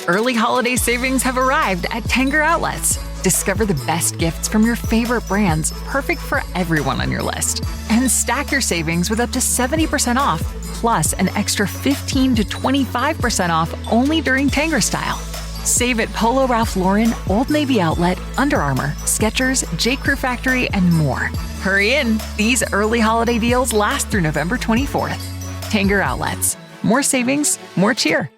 Early holiday savings have arrived at Tanger Outlets. Discover the best gifts from your favorite brands, perfect for everyone on your list. And stack your savings with up to 70% off, plus an extra 15 to 25% off only during Tanger Style. Save at Polo Ralph Lauren, Old Navy Outlet, Under Armour, Skechers, J. Crew Factory, and more. Hurry in. These early holiday deals last through November 24th. Tanger Outlets. More savings, more cheer.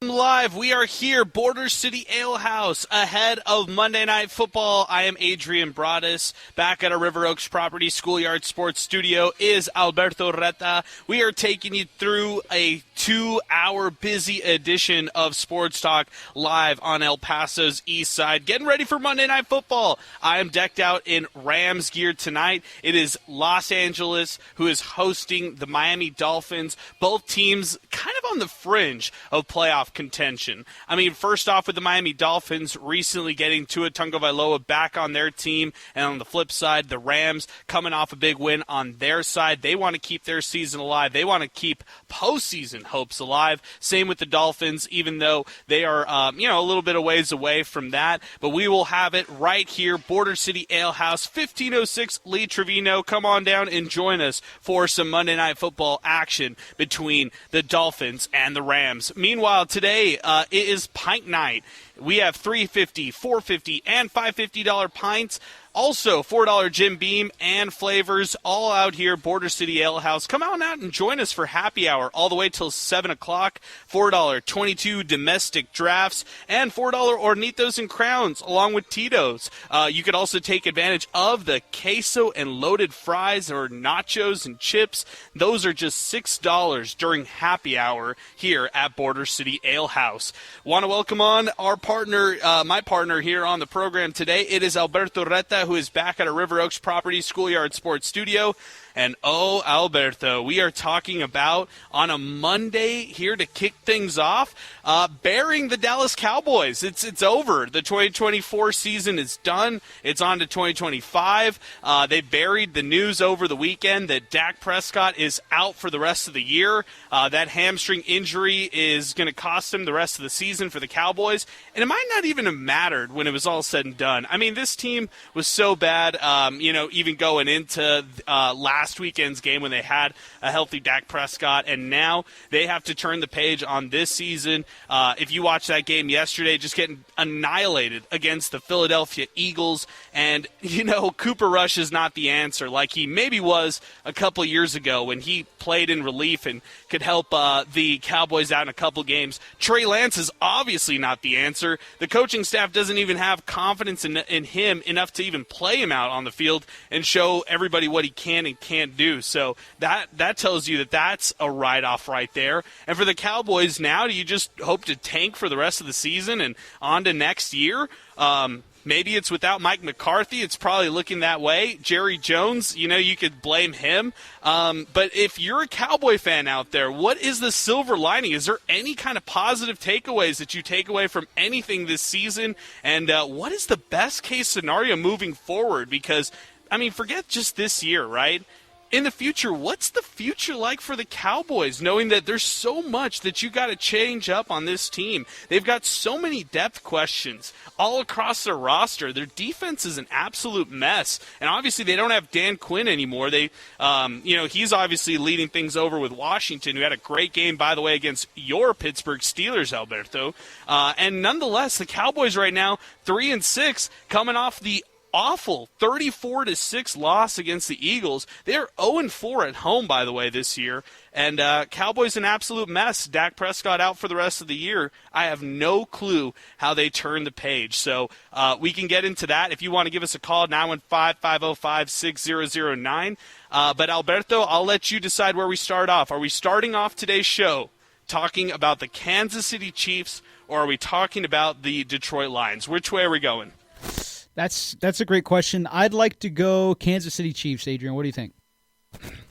Live, we are here, Border City Alehouse, ahead of Monday Night Football. I am Adrian Broadus. Back at our River Oaks Property Schoolyard Sports Studio is Alberto Reta. We are taking you through a 2-hour busy edition of Sports Talk live on El Paso's east side. Getting ready for Monday Night Football. I am decked out in Rams gear tonight. It is Los Angeles who is hosting the Miami Dolphins. Both teams kind of on the fringe of playoff contention. I mean, first off with the Miami Dolphins recently getting Tua Tagovailoa back on their team, and on the flip side, the Rams coming off a big win on their side. They want to keep their season alive. They want to keep postseason hopes alive. Same with the Dolphins, even though they are, a little bit of ways away from that. But we will have it right here, Border City Alehouse, 1506 Lee Trevino. Come on down and join us for some Monday Night Football action between the Dolphins and the Rams. Meanwhile, today it is pint night. We have $3.50, $4.50, and $5.50 pints. Also, $4 Jim Beam and flavors all out here, Border City Ale House. Come on out and join us for happy hour all the way till 7 o'clock. $4 22 domestic drafts and $4 Hornitos and Crowns along with Tito's. You could also take advantage of the queso and loaded fries or nachos and chips. Those are just $6 during happy hour here at Border City Ale House. Want to welcome on our partner, my partner here on the program today. It is Alberto Reta, who is back at our River Oaks Property Schoolyard Sports Studio. And oh, Alberto, we are talking about on a Monday here to kick things off, burying the Dallas Cowboys. It's over. The 2024 season is done. It's on to 2025. They buried the news over the weekend that Dak Prescott is out for the rest of the year. That hamstring injury is going to cost him the rest of the season for the Cowboys. And it might not even have mattered when it was all said and done. I mean, this team was so bad, even going into last weekend's game when they had a healthy Dak Prescott, and now they have to turn the page on this season. If you watch that game yesterday, just getting annihilated against the Philadelphia Eagles, and, Cooper Rush is not the answer like he maybe was a couple years ago when he played in relief and could help the Cowboys out in a couple games. Trey Lance is obviously not the answer. The coaching staff doesn't even have confidence in him enough to even play him out on the field and show everybody what he can and can't do. So that tells you that that's a write-off right there. And for the Cowboys now, do you just hope to tank for the rest of the season and on to next year? Maybe it's without Mike McCarthy. It's probably looking that way. Jerry Jones, you could blame him. But if you're a Cowboy fan out there, what is the silver lining? Is there any kind of positive takeaways that you take away from anything this season? And what is the best-case scenario moving forward? Because, forget just this year, right? In the future, what's the future like for the Cowboys, knowing that there's so much that you got to change up on this team? They've got so many depth questions all across their roster. Their defense is an absolute mess, and obviously they don't have Dan Quinn anymore. They, he's obviously leading things over with Washington, who had a great game, by the way, against your Pittsburgh Steelers, Alberto. And nonetheless, the Cowboys right now 3-6, coming off the awful 34-6 loss against the Eagles. They're 0-4 at home, by the way, this year. And Cowboys an absolute mess. Dak Prescott out for the rest of the year. I have no clue how they turn the page. So we can get into that. If you want to give us a call, 915-505-6009. But Alberto, I'll let you decide where we start off. Are we starting off today's show talking about the Kansas City Chiefs, or are we talking about the Detroit Lions? Which way are we going? That's a great question. I'd like to go Kansas City Chiefs, Adrian. What do you think?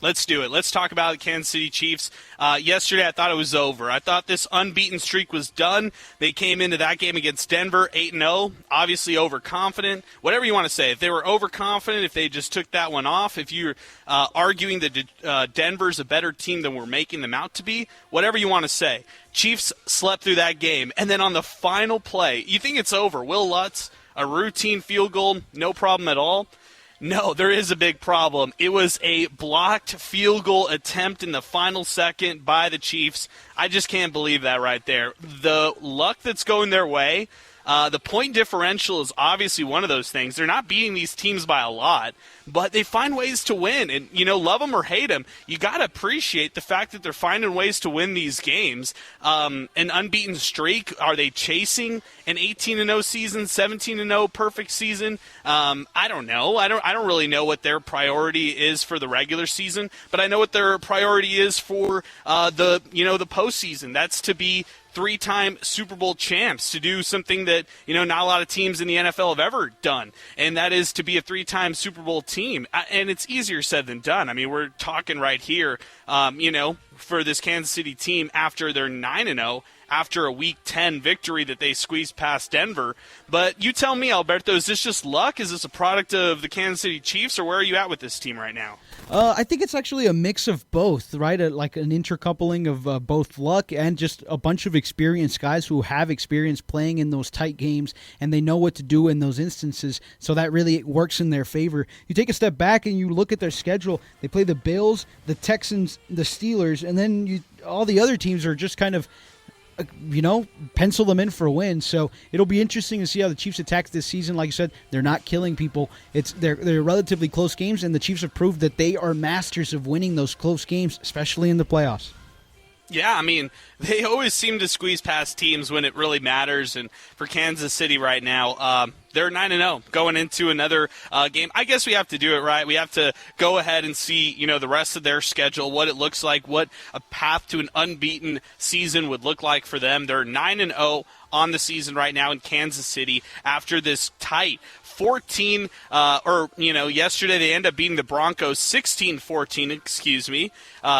Let's do it. Let's talk about the Kansas City Chiefs. Yesterday, I thought it was over. I thought this unbeaten streak was done. They came into that game against Denver 8-0, obviously overconfident. Whatever you want to say. If they were overconfident, if they just took that one off, if you're arguing that Denver's a better team than we're making them out to be, whatever you want to say. Chiefs slept through that game. And then on the final play, you think it's over. Will Lutz, a routine field goal, no problem at all. No, there is a big problem. It was a blocked field goal attempt in the final second by the Chiefs. I just can't believe that right there. The luck that's going their way, the point differential is obviously one of those things. They're not beating these teams by a lot, but they find ways to win. And, love them or hate them, you got to appreciate the fact that they're finding ways to win these games. An unbeaten streak, are they chasing an 18-0 season, 17-0 perfect season? I don't know. I don't really know what their priority is for the regular season, but I know what their priority is for the postseason. That's to be three-time Super Bowl champs, to do something that, not a lot of teams in the NFL have ever done, and that is to be a three-time Super Bowl team. And it's easier said than done. I mean, we're talking right here, for this Kansas City team after they're 9-0, after a Week 10 victory that they squeezed past Denver. But you tell me, Alberto, is this just luck? Is this a product of the Kansas City Chiefs, or where are you at with this team right now? I think it's actually a mix of both, right? Like an intercoupling of both luck and just a bunch of experienced guys who have experience playing in those tight games, and they know what to do in those instances, so that really works in their favor. You take a step back and you look at their schedule. They play the Bills, the Texans, the Steelers, and then all the other teams are just kind of pencil them in for a win. So it'll be interesting to see how the Chiefs attack this season. Like you said, they're not killing people. They're relatively close games, and the Chiefs have proved that they are masters of winning those close games, especially in the playoffs. Yeah, I mean, they always seem to squeeze past teams when it really matters, and for Kansas City right now, they're 9-0 going into another game. I guess we have to do it right. We have to go ahead and see, the rest of their schedule, what it looks like, what a path to an unbeaten season would look like for them. They're 9-0 on the season right now in Kansas City after this tight 14, yesterday they end up beating the Broncos 16-14,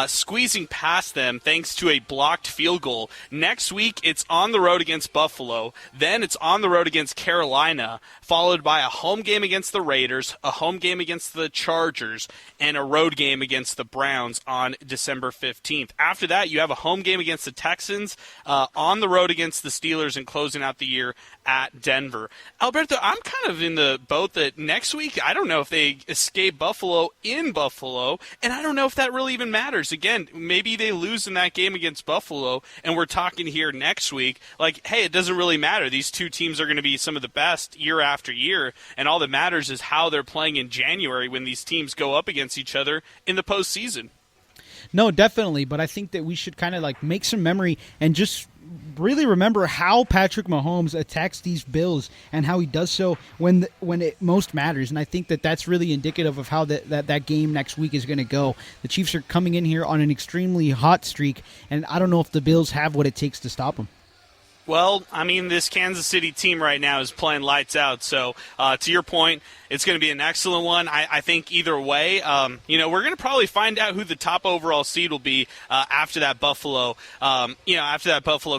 squeezing past them thanks to a blocked field goal. Next week, it's on the road against Buffalo. Then it's on the road against Carolina, followed by a home game against the Raiders, a home game against the Chargers, and a road game against the Browns on December 15th. After that, you have a home game against the Texans, on the road against the Steelers, and closing out the year at Denver. Alberto, I'm kind of in the boat that next week, I don't know if they escape Buffalo in Buffalo, and I don't know if that really even matters. Again, maybe they lose in that game against Buffalo, and we're talking here next week, like, hey, it doesn't really matter. These two teams are going to be some of the best year after year, and all that matters is how they're playing in January when these teams go up against each other in the postseason. No, definitely, but I think that we should kind of make some memory and just really remember how Patrick Mahomes attacks these Bills and how he does so when it most matters. And I think that that's really indicative of how that game next week is going to go. The Chiefs are coming in here on an extremely hot streak, and I don't know if the Bills have what it takes to stop them. Well, I mean, this Kansas City team right now is playing lights out. So, to your point, it's going to be an excellent one. I think either way, we're going to probably find out who the top overall seed will be after that Buffalo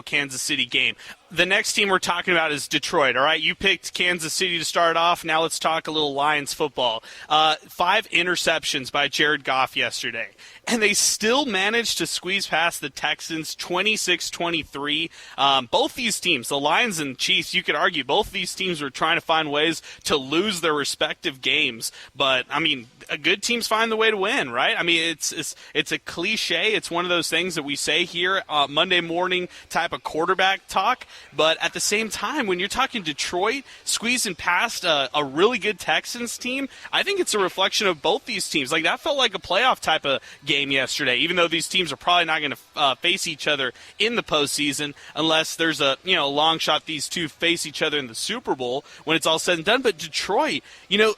Kansas City game. The next team we're talking about is Detroit, all right? You picked Kansas City to start off. Now let's talk a little Lions football. 5 interceptions by Jared Goff yesterday, and they still managed to squeeze past the Texans 26-23. Both these teams, the Lions and Chiefs, you could argue both these teams were trying to find ways to lose their respective games. But, I mean, good teams find the way to win, right? I mean, it's a cliche. It's one of those things that we say here, Monday morning type of quarterback talk. But at the same time, when you're talking Detroit squeezing past a really good Texans team, I think it's a reflection of both these teams. Like, that felt like a playoff type of game yesterday, even though these teams are probably not going to face each other in the postseason unless there's a long shot these two face each other in the Super Bowl when it's all said and done. But Detroit,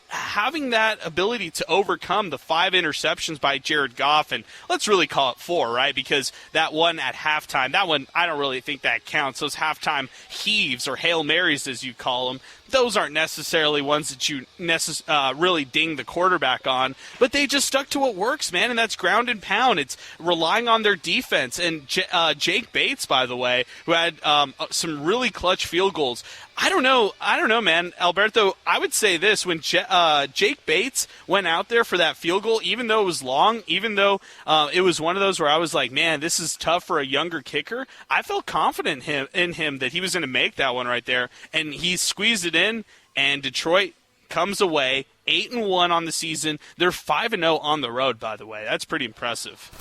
having that ability to overcome the 5 interceptions by Jared Goff, and let's really call it 4, right? Because that one at halftime, that one, I don't really think that counts. Those halftime heaves or Hail Marys, as you call them, those aren't necessarily ones that you really ding the quarterback on, but they just stuck to what works, man, and that's ground and pound. It's relying on their defense. And Jake Bates, by the way, who had some really clutch field goals. I don't know, man. Alberto, I would say this. When Jake Bates went out there for that field goal, even though it was long, even though it was one of those where I was like, man, this is tough for a younger kicker, I felt confident in him that he was going to make that one right there. And he squeezed it in, and Detroit comes away 8-1 on the season. They're 5-0 on the road, by the way. That's pretty impressive.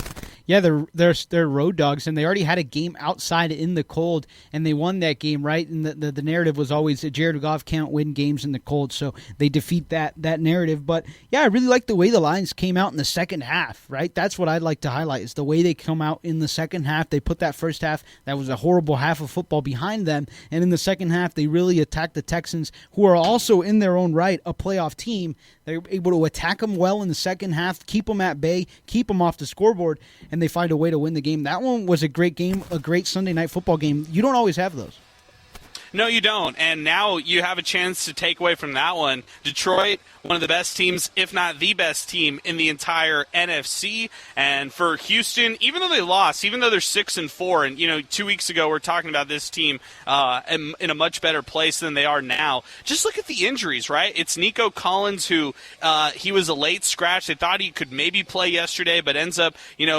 Yeah, they're road dogs, and they already had a game outside in the cold, and they won that game, right? And the narrative was always that Jared Goff can't win games in the cold, so they defeat that narrative. But, yeah, I really like the way the Lions came out in the second half, right? That's what I'd like to highlight is the way they come out in the second half. They put that first half, that was a horrible half of football, behind them, and in the second half they really attacked the Texans, who are also in their own right a playoff team. They were able to attack them well in the second half, keep them at bay, keep them off the scoreboard, and they find a way to win the game. That one was a great game, a great Sunday night football game. You don't always have those. No, you don't. And now you have a chance to take away from that one. Detroit, one of the best teams, if not the best team in the entire NFC. And for Houston, even though they lost, even though they're 6-4, and 2 weeks ago we're talking about this team in a much better place than they are now. Just look at the injuries, right? It's Nico Collins, who he was a late scratch. They thought he could maybe play yesterday, but ends up,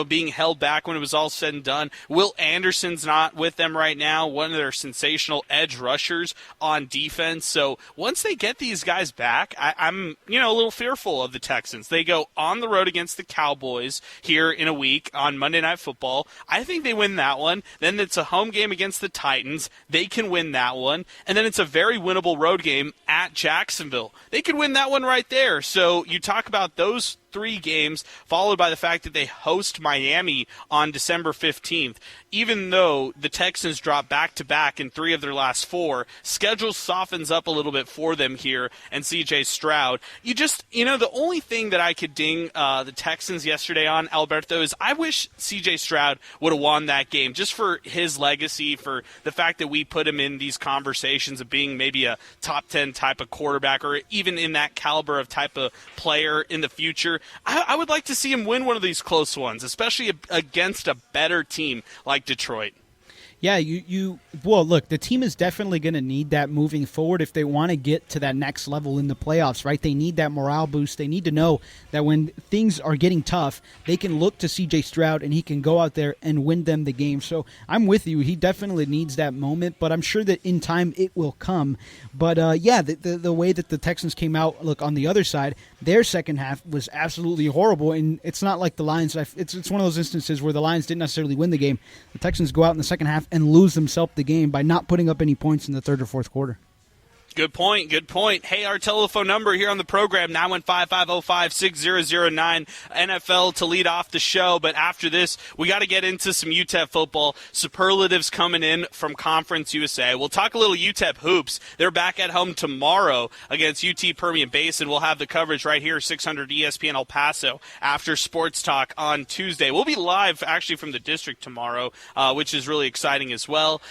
being held back when it was all said and done. Will Anderson's not with them right now, one of their sensational edge rushers on defense. So once they get these guys back, I'm a little fearful of the Texans. They go on the road against the Cowboys here in a week on Monday Night Football. I think they win that one. Then it's a home game against the Titans. They can win that one. And then it's a very winnable road game at Jacksonville. They could win that one right there. So you talk about those 3 games, followed by the fact that they host Miami on December 15th. Even though the Texans drop back-to-back in 3 of their last 4, schedule softens up a little bit for them here, and C.J. Stroud. You just, the only thing that I could ding the Texans yesterday on, Alberto, is I wish C.J. Stroud would have won that game, just for his legacy, for the fact that we put him in these conversations of being maybe a top 10 type of quarterback, or even in that caliber of type of player in the future. I would like to see him win one of these close ones, especially against a better team like Detroit. Yeah, well, look, the team is definitely going to need that moving forward if they want to get to that next level in the playoffs, right? They need that morale boost. They need to know that when things are getting tough, they can look to C.J. Stroud and he can go out there and win them the game. So I'm with you. He definitely needs that moment, but I'm sure that in time it will come. But, the way that the Texans came out, look, on the other side, their second half was absolutely horrible, and it's not like the Lions. It's one of those instances where the Lions didn't necessarily win the game. The Texans go out in the second half and lose themselves the game by not putting up any points in the third or fourth quarter. Good point. Hey, our telephone number here on the program, 915-505-6009, NFL to lead off the show. But after this, we got to get into some UTEP football. Superlatives coming in from Conference USA. We'll talk a little UTEP hoops. They're back at home tomorrow against UT Permian Basin. We'll have the coverage right here, 600 ESPN El Paso, after Sports Talk on Tuesday. We'll be live, actually, from the district tomorrow, which is really exciting as well.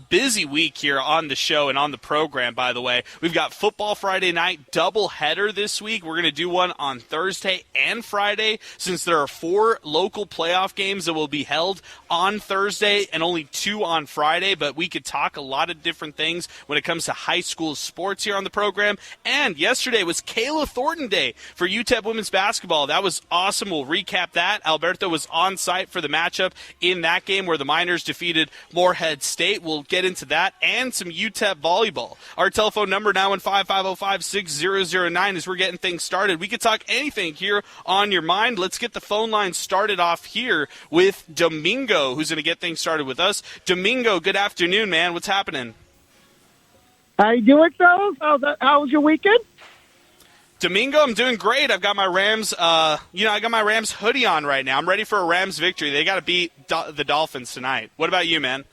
Busy week here on the show and on the program, by the way. We've got football Friday night, double header this week. We're going to do one on Thursday and Friday, since there are 4 local playoff games that will be held on Thursday and only 2 on Friday. But we could talk a lot of different things when it comes to high school sports here on the program. And yesterday was Kayla Thornton Day for UTEP women's basketball. That was awesome. We'll recap that. Alberto was on site for the matchup in that game where the Miners defeated Morehead State. We'll get into that and some UTEP volleyball. Our telephone number now in 505-505-6009 as we're getting things started. We could talk anything here on your mind. Let's get the phone line started off here with Domingo, who's going to get things started with us. Domingo, good afternoon, man. What's happening? How you doing, fellas? How was your weekend? Domingo, I'm doing great. I've got my Rams, I got my Rams hoodie on right now. I'm ready for a Rams victory. They got to beat the Dolphins tonight. What about you, man?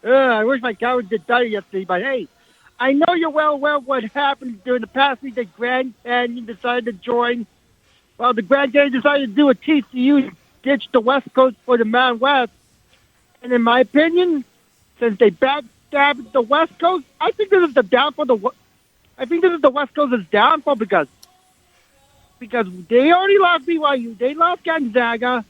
I wish my guy would get done yesterday, but hey, I know you're well aware what happened during the past week that Grand Canyon decided to join. Well, the Grand Canyon decided to do a TCU, ditch the West Coast for the Mountain West. And in my opinion, since they backstabbed the West Coast, I think this is the downfall I think this is the West Coast's downfall because they already lost BYU, they lost Gonzaga,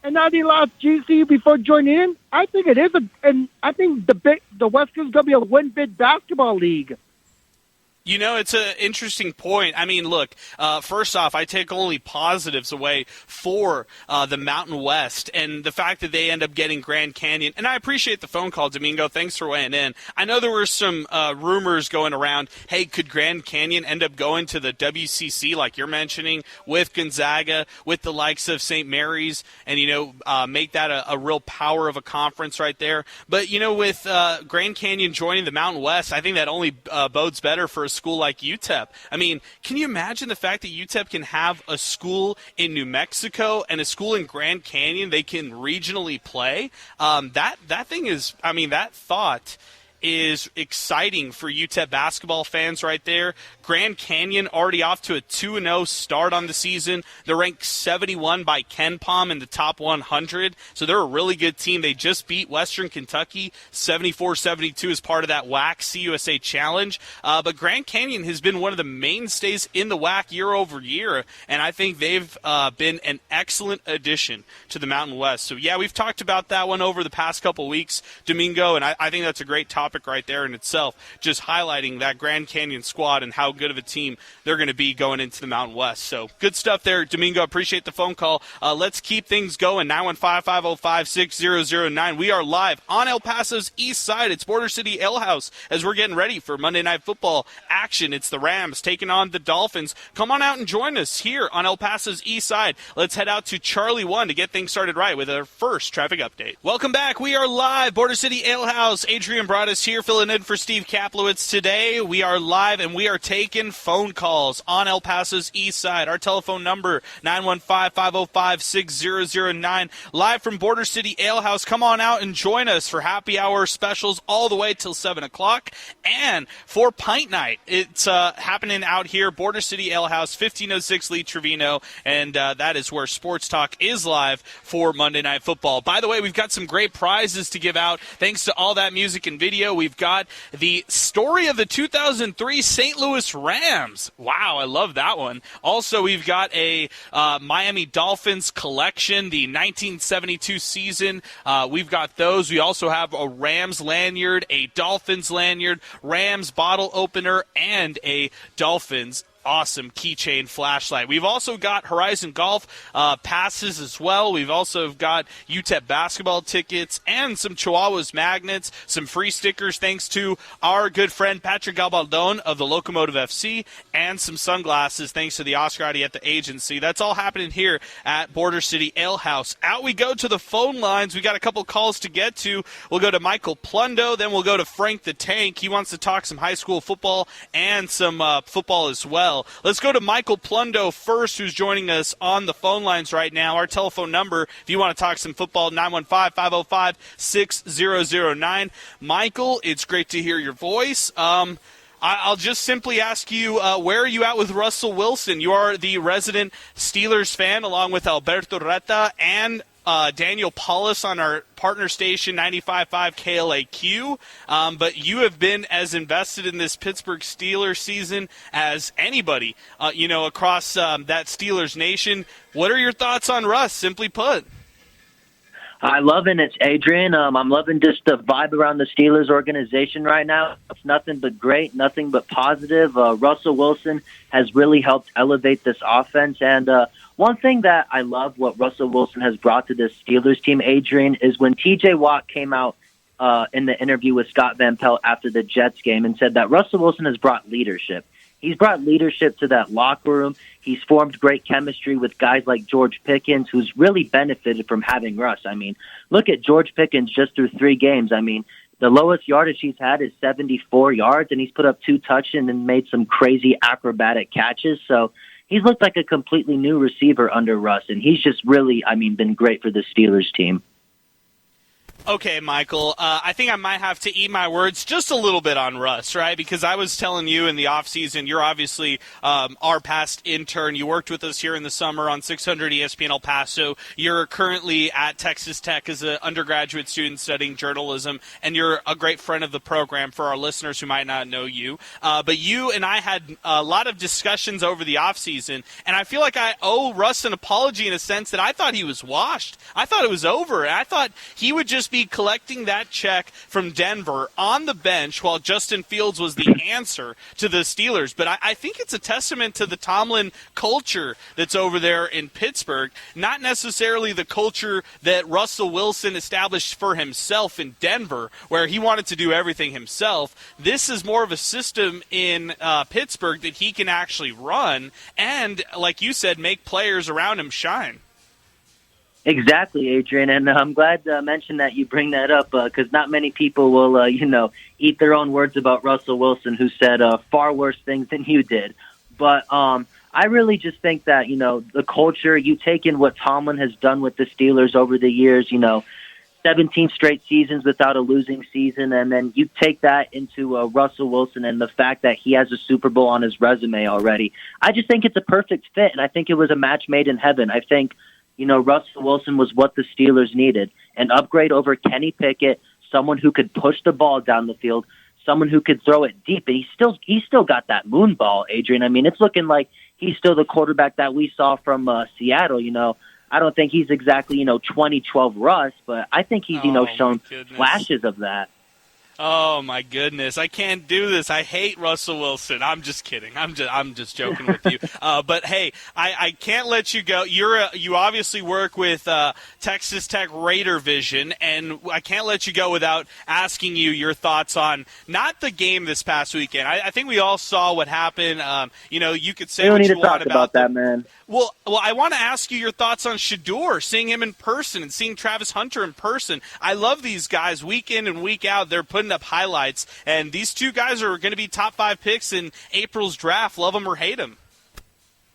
and now they lost GCU before joining in. I think it is, and I think the West Coast is going to be a win-bid basketball league. You know, it's an interesting point. I mean, look, first off, I take only positives away for the Mountain West and the fact that they end up getting Grand Canyon. And I appreciate the phone call, Domingo. Thanks for weighing in. I know there were some rumors going around, hey, could Grand Canyon end up going to the WCC like you're mentioning with Gonzaga, with the likes of St. Mary's, and, make that a real power of a conference right there. But, with Grand Canyon joining the Mountain West, I think that only bodes better for a school like UTEP. I mean, can you imagine the fact that UTEP can have a school in New Mexico and a school in Grand Canyon they can regionally play? That thing is, that thought is exciting for UTEP basketball fans right there. Grand Canyon already off to a 2-0 start on the season. They're ranked 71 by KenPom in the top 100, so they're a really good team. They just beat Western Kentucky 74-72 as part of that WAC CUSA Challenge. But Grand Canyon has been one of the mainstays in the WAC year over year, and I think they've been an excellent addition to the Mountain West. So, yeah, we've talked about that one over the past couple weeks, Domingo, and I think that's a great topic right there in itself, just highlighting that Grand Canyon squad and how good of a team they're going to be going into the Mountain West. So good stuff there, Domingo. Appreciate the phone call. Let's keep things going. 915-505-6009. We are live on El Paso's east side. It's Border City Alehouse as we're getting ready for Monday Night Football action. It's the Rams taking on the Dolphins. Come on out and join us here on El Paso's east side. Let's head out to Charlie 1 to get things started right with our first traffic update. Welcome back. We are live. Border City Alehouse. Adrian Broadus here, filling in for Steve Kaplowitz today. We are live and we are taking phone calls on El Paso's east side. Our telephone number, 915-505-6009. Live from Border City Alehouse. Come on out and join us for happy hour specials all the way till 7 o'clock. And for Pint Night, it's happening out here, Border City Alehouse, 1506 Lee Trevino. And that is where Sports Talk is live for Monday Night Football. By the way, we've got some great prizes to give out. Thanks to all that music and video, we've got the story of the 2003 St. Louis Rams. Wow, I love that one. Also, we've got a Miami Dolphins collection, the 1972 season. We've got those. We also have a Rams lanyard, a Dolphins lanyard, Rams bottle opener, and a Dolphins awesome keychain flashlight. We've also got Horizon Golf passes as well. We've also got UTEP basketball tickets and some Chihuahuas magnets, some free stickers thanks to our good friend Patrick Gabaldon of the Locomotive FC, and some sunglasses thanks to the Oscar Arieta Agency. That's all happening here at Border City Alehouse. Out we go to the phone lines. We got a couple calls to get to. We'll go to Michael Plundo, then we'll go to Frank the Tank. He wants to talk some high school football and some football as well. Let's go to Michael Plundo first, who's joining us on the phone lines right now. Our telephone number, if you want to talk some football, 915-505-6009. Michael, it's great to hear your voice. I'll just simply ask you, where are you at with Russell Wilson? You are the resident Steelers fan, along with Alberto Reta and Daniel Paulus on our partner station, 95.5 KLAQ. But you have been as invested in this Pittsburgh Steelers season as anybody, across that Steelers nation. What are your thoughts on Russ, simply put? I'm loving it, Adrian. I'm loving just the vibe around the Steelers organization right now. It's nothing but great, nothing but positive. Russell Wilson has really helped elevate this offense. And one thing that I love what Russell Wilson has brought to this Steelers team, Adrian, is when T.J. Watt came out in the interview with Scott Van Pelt after the Jets game and said that Russell Wilson has brought leadership. He's brought leadership to that locker room. He's formed great chemistry with guys like George Pickens, who's really benefited from having Russ. I mean, look at George Pickens just through 3 games. I mean, the lowest yardage he's had is 74 yards, and he's put up 2 touchdowns and made some crazy acrobatic catches. So he's looked like a completely new receiver under Russ, and he's just really, been great for the Steelers team. Okay, Michael, I think I might have to eat my words just a little bit on Russ, right? Because I was telling you in the offseason, you're obviously our past intern. You worked with us here in the summer on 600 ESPN El Paso. You're currently at Texas Tech as an undergraduate student studying journalism, and you're a great friend of the program for our listeners who might not know you. But you and I had a lot of discussions over the offseason, and I feel like I owe Russ an apology in a sense that I thought he was washed. I thought it was over, and I thought he would just be collecting that check from Denver on the bench while Justin Fields was the answer to the Steelers. But I think it's a testament to the Tomlin culture that's over there in Pittsburgh, not necessarily the culture that Russell Wilson established for himself in Denver, where he wanted to do everything himself. This is more of a system in Pittsburgh that he can actually run and, like you said, make players around him shine. Exactly, Adrian, and I'm glad to mention that you bring that up because not many people will, eat their own words about Russell Wilson, who said far worse things than you did. But I really just think that, the culture, you take in what Tomlin has done with the Steelers over the years, 17 straight seasons without a losing season, and then you take that into Russell Wilson and the fact that he has a Super Bowl on his resume already. I just think it's a perfect fit, and I think it was a match made in heaven. I think Russell Wilson was what the Steelers needed, an upgrade over Kenny Pickett, someone who could push the ball down the field, someone who could throw it deep. And he's still got that moon ball, Adrian. I mean, it's looking like he's still the quarterback that we saw from Seattle. I don't think he's exactly, 2012 Russ, but I think he's, shown flashes of that. Oh my goodness! I can't do this. I hate Russell Wilson. I'm just kidding. I'm just joking with you. But hey, I can't let you go. You obviously work with Texas Tech Raider Vision, and I can't let you go without asking you your thoughts on not the game this past weekend. I think we all saw what happened. You could say what you want about that, man. Well, I want to ask you your thoughts on Shedeur, seeing him in person and seeing Travis Hunter in person. I love these guys week in and week out. They're putting up highlights, and these two guys are going to be top 5 picks in April's draft. Love them or hate them.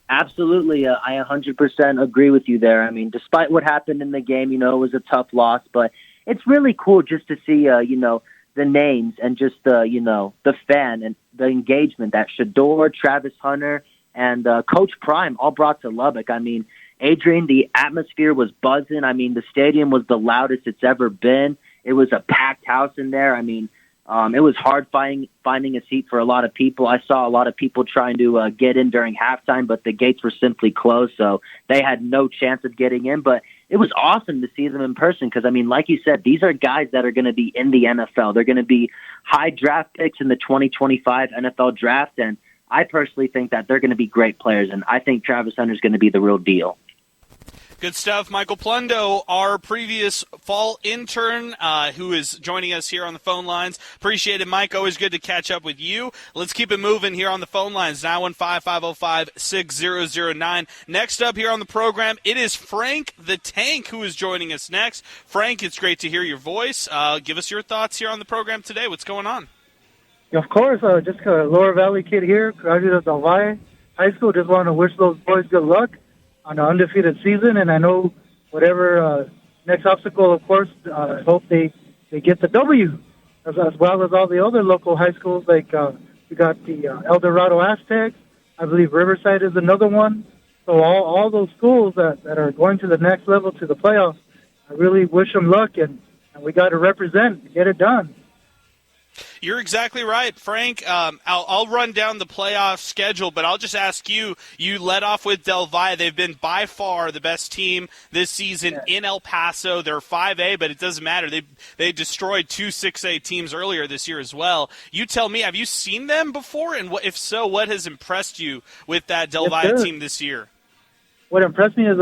Absolutely. I 100% agree with you there. I mean, despite what happened in the game, it was a tough loss, but it's really cool just to see, the names and just, the fan and the engagement that Shedeur, Travis Hunter, and Coach Prime all brought to Lubbock. I mean, Adrian, the atmosphere was buzzing. I mean, the stadium was the loudest it's ever been. It was a packed house in there. I mean, it was hard finding a seat for a lot of people. I saw a lot of people trying to get in during halftime, but the gates were simply closed, so they had no chance of getting in. But it was awesome to see them in person because, I mean, like you said, these are guys that are going to be in the NFL. They're going to be high draft picks in the 2025 NFL draft, and I personally think that they're going to be great players, and I think Travis Hunter is going to be the real deal. Good stuff. Michael Plundo, our previous fall intern, who is joining us here on the phone lines. Appreciate it, Mike. Always good to catch up with you. Let's keep it moving here on the phone lines, 915-505-6009. Next up here on the program, it is Frank the Tank who is joining us next. Frank, it's great to hear your voice. Give us your thoughts here on the program today. What's going on? Of course, just a Lower Valley kid here, graduate of Del Valle High School. Just want to wish those boys good luck on an undefeated season, and I know whatever next obstacle, of course, I hope they get the W, as well as all the other local high schools. Like we got the El Dorado Aztecs. I believe Riverside is another one. So all those schools that are going to the next level, to the playoffs, I really wish them luck, and we got to represent and get it done. You're exactly right, Frank. I'll run down the playoff schedule, but I'll just ask you. You led off with Del Valle. They've been by far the best team this season in El Paso. They're 5A, but it doesn't matter. They destroyed 2 6A teams earlier this year as well. You tell me, have you seen them before? And if so, what has impressed you with that Del Valle team this year? What impressed me is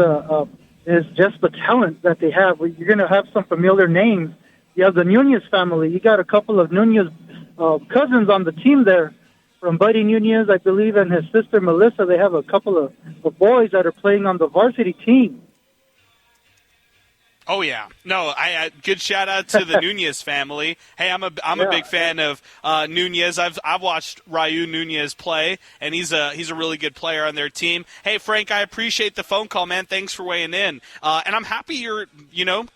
just the talent that they have. You're going to have some familiar names. You have the Nunez family. You got a couple of Nunez cousins on the team there, from Buddy Nunez, I believe, and his sister Melissa. They have a couple of boys that are playing on the varsity team. Oh yeah, no. I good shout out to the Nunez family. Hey, I'm a big fan of Nunez. I've watched Raul Nunez play, and he's a really good player on their team. Hey Frank, I appreciate the phone call, man. Thanks for weighing in, and I'm happy you're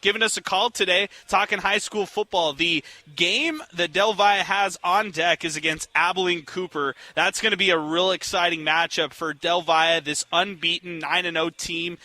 giving us a call today, talking high school football. The game that Del Valle has on deck is against Abilene Cooper. That's going to be a real exciting matchup for Del Valle, this unbeaten 9-0 team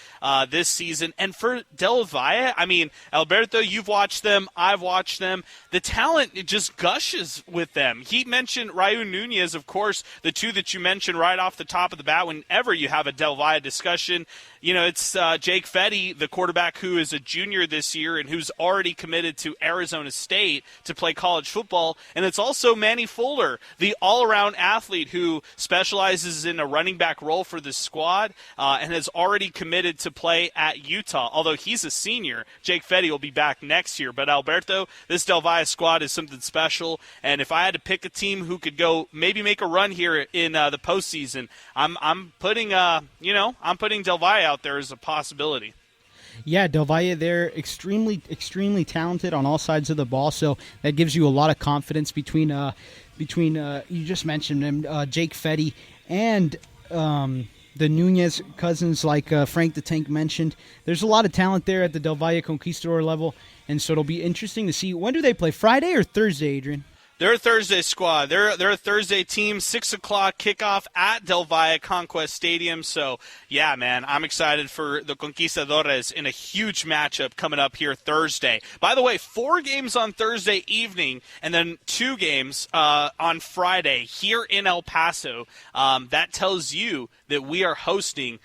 this season, and for Del Valle. I mean, Alberto, you've watched them. I've watched them. The talent, it just gushes with them. He mentioned Raul Nunez, of course, the two that you mentioned right off the top of the bat whenever you have a Del Valle discussion. It's Jake Fetty, the quarterback who is a junior this year and who's already committed to Arizona State to play college football. And it's also Manny Fuller, the all-around athlete who specializes in a running back role for the squad and has already committed to play at Utah. Although he's a senior, Jake Fetty will be back next year. But Alberto, this Del Valle squad is something special. And if I had to pick a team who could go maybe make a run here in the postseason, I'm putting Del Valle out there as a possibility. Yeah, Del Valle, they're extremely, extremely talented on all sides of the ball, so that gives you a lot of confidence between you just mentioned him, Jake Fetty, and the Nunez cousins, like Frank the Tank mentioned. There's a lot of talent there at the Del Valle Conquistador level, and so it'll be interesting to see. When do they play, Friday or Thursday, Adrian? They're a Thursday squad. They're a Thursday team, 6 o'clock kickoff at Del Valle Conquest Stadium. So, yeah, man, I'm excited for the Conquistadores in a huge matchup coming up here Thursday. By the way, 4 games on Thursday evening and then 2 games on Friday here in El Paso. That tells you that we are hosting,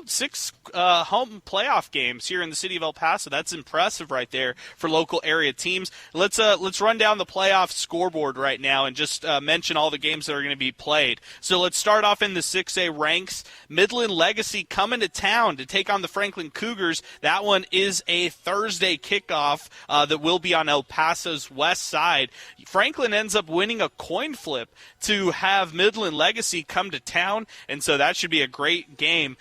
6 home playoff games here in the city of El Paso. That's impressive right there for local area teams. Let's run down the playoff scoreboard right now and just mention all the games that are going to be played. So let's start off in the 6A ranks. Midland Legacy coming to town to take on the Franklin Cougars. That one is a Thursday kickoff that will be on El Paso's west side. Franklin ends up winning a coin flip to have Midland Legacy come to town, and so that should be a great game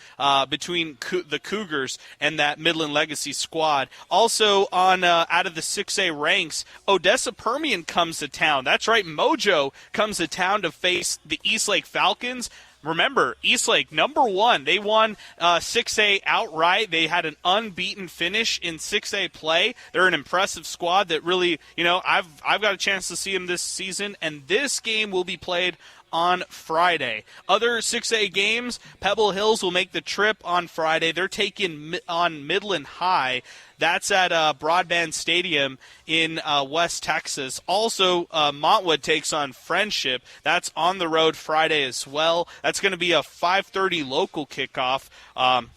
between the Cougars and that Midland Legacy squad. Also on out of the 6A ranks, Odessa Permian comes to town. That's right, Mojo comes to town to face the Eastlake Falcons. Remember, Eastlake, number 1. They won 6A outright. They had an unbeaten finish in 6A play. They're an impressive squad that really, I've got a chance to see them this season, and this game will be played on Friday. Other 6A games, Pebble Hills will make the trip on Friday. They're taking on Midland High. That's at Broadband Stadium in West Texas. Also, Montwood takes on Friendship. That's on the road Friday as well. That's going to be a 5:30 local kickoff.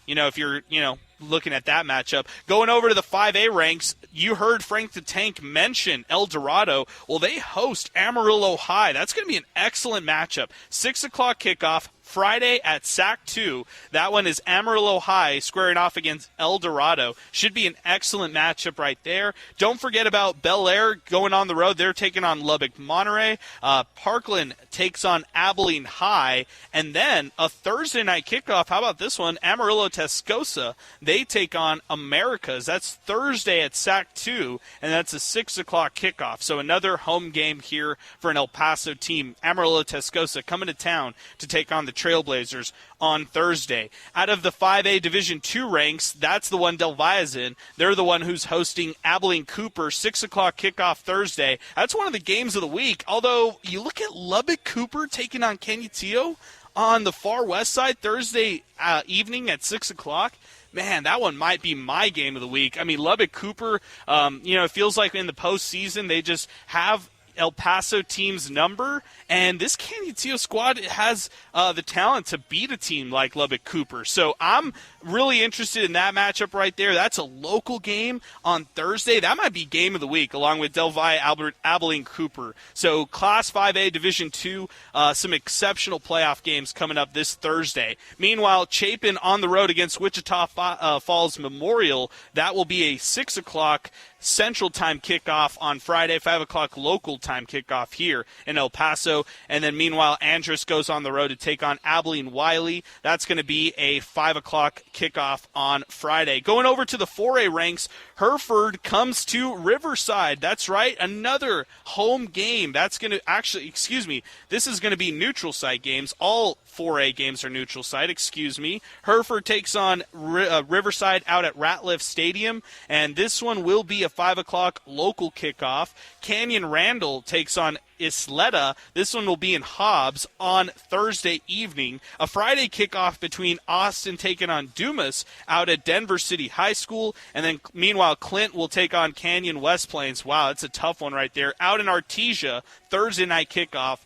If you're, looking at that matchup. Going over to the 5A ranks, you heard Frank the Tank mention El Dorado. Well, they host Amarillo High. That's going to be an excellent matchup. 6 o'clock kickoff. Friday at SAC 2. That one is Amarillo High squaring off against El Dorado. Should be an excellent matchup right there. Don't forget about Bel Air going on the road. They're taking on Lubbock Monterey. Parkland takes on Abilene High. And then a Thursday night kickoff. How about this one? Amarillo Tascosa. They take on Americas. That's Thursday at SAC 2, and that's a 6 o'clock kickoff. So another home game here for an El Paso team. Amarillo Tascosa coming to town to take on the Trailblazers on Thursday. Out of the 5A Division II ranks, that's the one Del Valle's in. They're the one who's hosting Abilene Cooper, 6 o'clock kickoff Thursday. That's one of the games of the week. Although, you look at Lubbock Cooper taking on Canutillo on the far west side Thursday evening at 6 o'clock. Man, that one might be my game of the week. I mean, Lubbock Cooper, it feels like in the postseason they just have El Paso team's number, and this Canutillo squad has the talent to beat a team like Lubbock Cooper. So I'm really interested in that matchup right there. That's a local game on Thursday. That might be game of the week, along with Del Valle, Abilene Cooper. So Class 5A Division II, some exceptional playoff games coming up this Thursday. Meanwhile, Chapin on the road against Wichita Falls Memorial. That will be a 6 o'clock Central Time kickoff on Friday, 5 o'clock local time kickoff here in El Paso. And then meanwhile, Andrus goes on the road to take on Abilene Wiley. That's going to be a 5 o'clock kickoff on Friday. Going over to the 4A ranks, Hereford comes to Riverside. That's right, another home game. That's going to this is going to be neutral site games. All 4A games are neutral site, Hereford takes on Riverside out at Ratliff Stadium, and this one will be a 5 o'clock local kickoff. Canyon Randall takes on Isleta. This one will be in Hobbs on Thursday evening. A Friday kickoff between Austin taking on Dumas out at Denver City High School. And then meanwhile, Clint will take on Canyon West Plains. Wow, that's a tough one right there. Out in Artesia, Thursday night kickoff,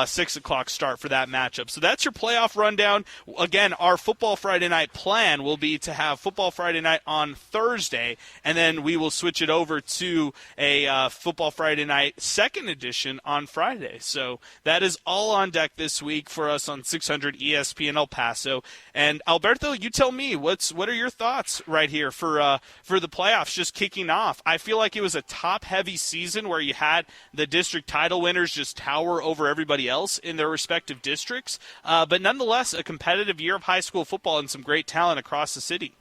6 o'clock start for that matchup. So that's your playoff rundown. Again, our Football Friday night plan will be to have Football Friday night on Thursday, and then we will switch it over to a Football Friday night second edition on Friday. So that is all on deck this week for us on 600 ESPN El Paso. And Alberto, you tell me, what are your thoughts right here for the playoffs just kicking off? I feel like it was a top-heavy season where you had the district title winners just tower over everybody else in their respective districts, but nonetheless a competitive year of high school football and some great talent across the city.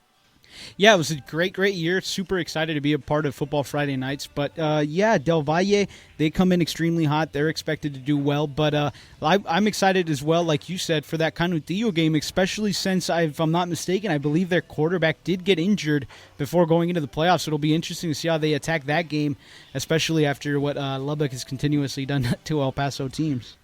Yeah, it was a great year. Super excited to be a part of Football Friday nights. But, Del Valle, they come in extremely hot. They're expected to do well. But I'm excited as well, like you said, for that Canutillo game, especially since, if I'm not mistaken, I believe their quarterback did get injured before going into the playoffs. So it'll be interesting to see how they attack that game, especially after what Lubbock has continuously done to El Paso teams.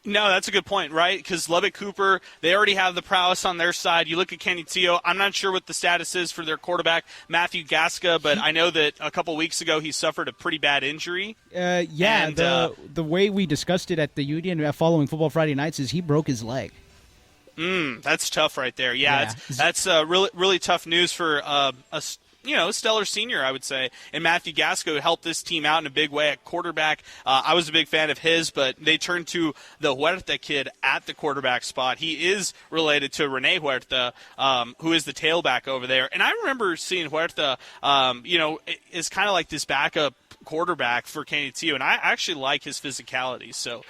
No, that's a good point, right? Because Lubbock Cooper, they already have the prowess on their side. You look at Canutillo, I'm not sure what the status is for their quarterback, Matthew Gasca, but I know that a couple weeks ago he suffered a pretty bad injury. The way we discussed it at the Union following Football Friday nights is he broke his leg. That's tough right there. Yeah. That's really tough news for a stellar senior, I would say. And Matthew Gasco helped this team out in a big way at quarterback. I was a big fan of his, but they turned to the Huerta kid at the quarterback spot. He is related to Rene Huerta, who is the tailback over there. And I remember seeing Huerta, is kind of like this backup quarterback for Canutillo, and I actually like his physicality. So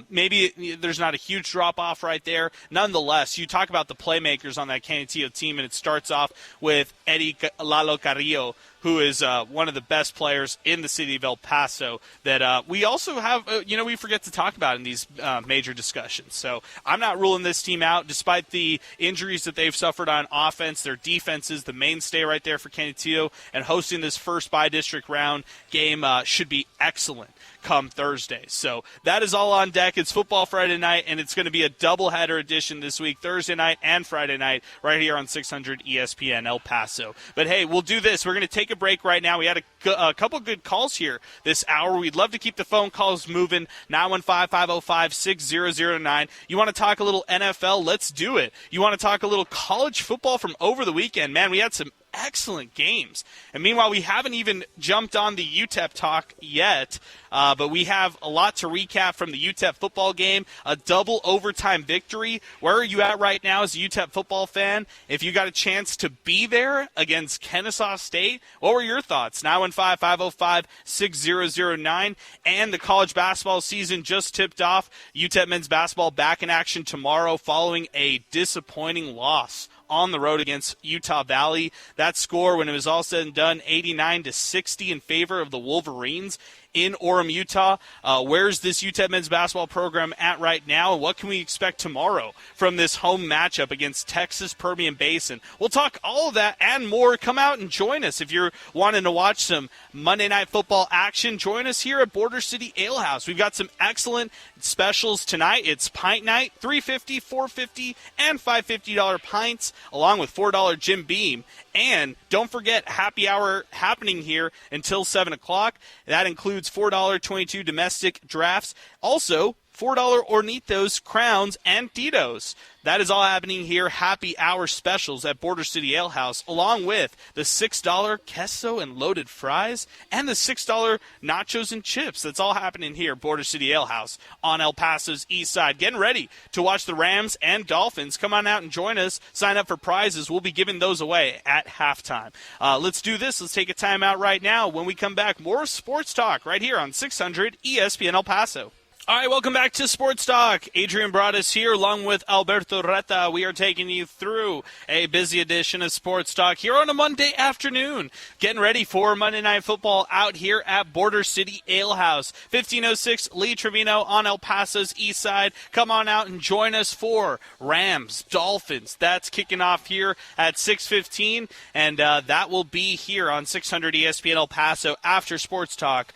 maybe there's not a huge drop-off right there. Nonetheless, you talk about the playmakers on that Canutillo team, and it starts off with Eddie Lalo Carrillo, who is one of the best players in the city of El Paso that we also have, we forget to talk about in these major discussions. So I'm not ruling this team out, despite the injuries that they've suffered on offense. Their defense is the mainstay right there for Canutillo, and hosting this first by-district round game should be excellent come Thursday. So that is all on deck. It's Football Friday night, and it's going to be a doubleheader edition this week, Thursday night and Friday night, right here on 600 ESPN El Paso. But hey, we'll do this. We're going to take a break right now. We had a couple good calls here this hour. We'd love to keep the phone calls moving. 915-505-6009. You want to talk a little NFL? Let's do it. You want to talk a little college football from over the weekend? Man, we had some excellent games. And meanwhile, we haven't even jumped on the UTEP talk yet, but we have a lot to recap from the UTEP football game, a double overtime victory. Where are you at right now as a UTEP football fan? If you got a chance to be there against Kennesaw State, what were your thoughts? 915-505-6009. And the college basketball season just tipped off. UTEP men's basketball back in action tomorrow following a disappointing loss on the road against Utah Valley. That score, when it was all said and done, 89-60 in favor of the Wolverines in Orem, Utah. Where's this UTEP men's basketball program at right now, and what can we expect tomorrow from this home matchup against Texas Permian Basin? We'll talk all of that and more. Come out and join us. If you're wanting to watch some Monday Night Football action, join us here at Border City Alehouse. We've got some excellent specials tonight. It's pint night, $3.50, $4.50, and $5.50 pints, along with $4 Jim Beam. And don't forget, happy hour happening here until 7 o'clock. That includes $4.22 domestic drafts. Also, $4 Hornitos, Crowns, and Tito's. That is all happening here. Happy hour specials at Border City Alehouse, along with the $6 queso and loaded fries and the $6 nachos and chips. That's all happening here, Border City Alehouse on El Paso's east side. Getting ready to watch the Rams and Dolphins. Come on out and join us. Sign up for prizes. We'll be giving those away at halftime. Let's do this. Let's take a timeout right now. When we come back, more sports talk right here on 600 ESPN El Paso. All right, welcome back to Sports Talk. Adrian brought us here along with Alberto Reta. We are taking you through a busy edition of Sports Talk here on a Monday afternoon. Getting ready for Monday Night Football out here at Border City Alehouse. 1506 Lee Trevino on El Paso's east side. Come on out and join us for Rams, Dolphins. That's kicking off here at 6:15, and that will be here on 600 ESPN El Paso after Sports Talk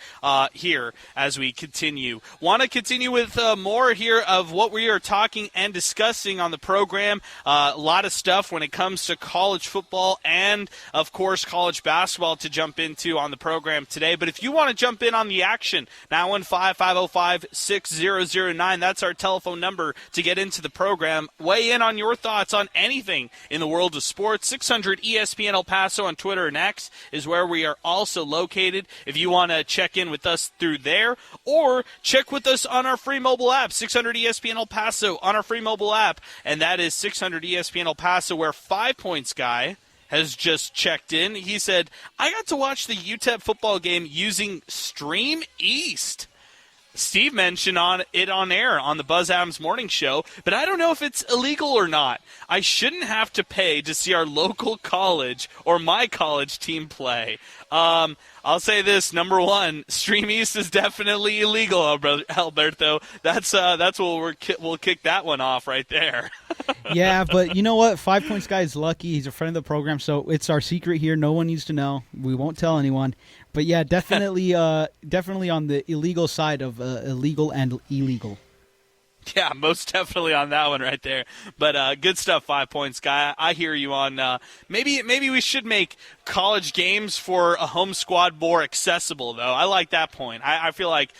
here as we continue. Want to continue with more here of what we are talking and discussing on the program. A lot of stuff when it comes to college football and, of course, college basketball to jump into on the program today. But if you want to jump in on the action, 915-505-6009, that's our telephone number to get into the program. Weigh in on your thoughts on anything in the world of sports. 600 ESPN El Paso on Twitter and X is where we are also located. If you want to check in with us through there, or check with us on our free mobile app, 600 ESPN El Paso on our free mobile app, and that is 600 ESPN El Paso, where 5 Points Guy has just checked in. He said, I got to watch the UTEP football game using Stream East. Steve mentioned on air on the Buzz Adams Morning Show, but I don't know if it's illegal or not. I shouldn't have to pay to see our local college or my college team play. I'll say this, number one, Stream East is definitely illegal, Alberto. That's what we'll kick that one off right there. Yeah, but you know what? 5 Points Guy is lucky. He's a friend of the program, so it's our secret here. No one needs to know. We won't tell anyone. But yeah, definitely on the illegal side of illegal and illegal. Yeah, most definitely on that one right there. But good stuff, 5 Points Guy. I hear you on maybe we should make college games for a home squad more accessible, though. I like that point. I feel like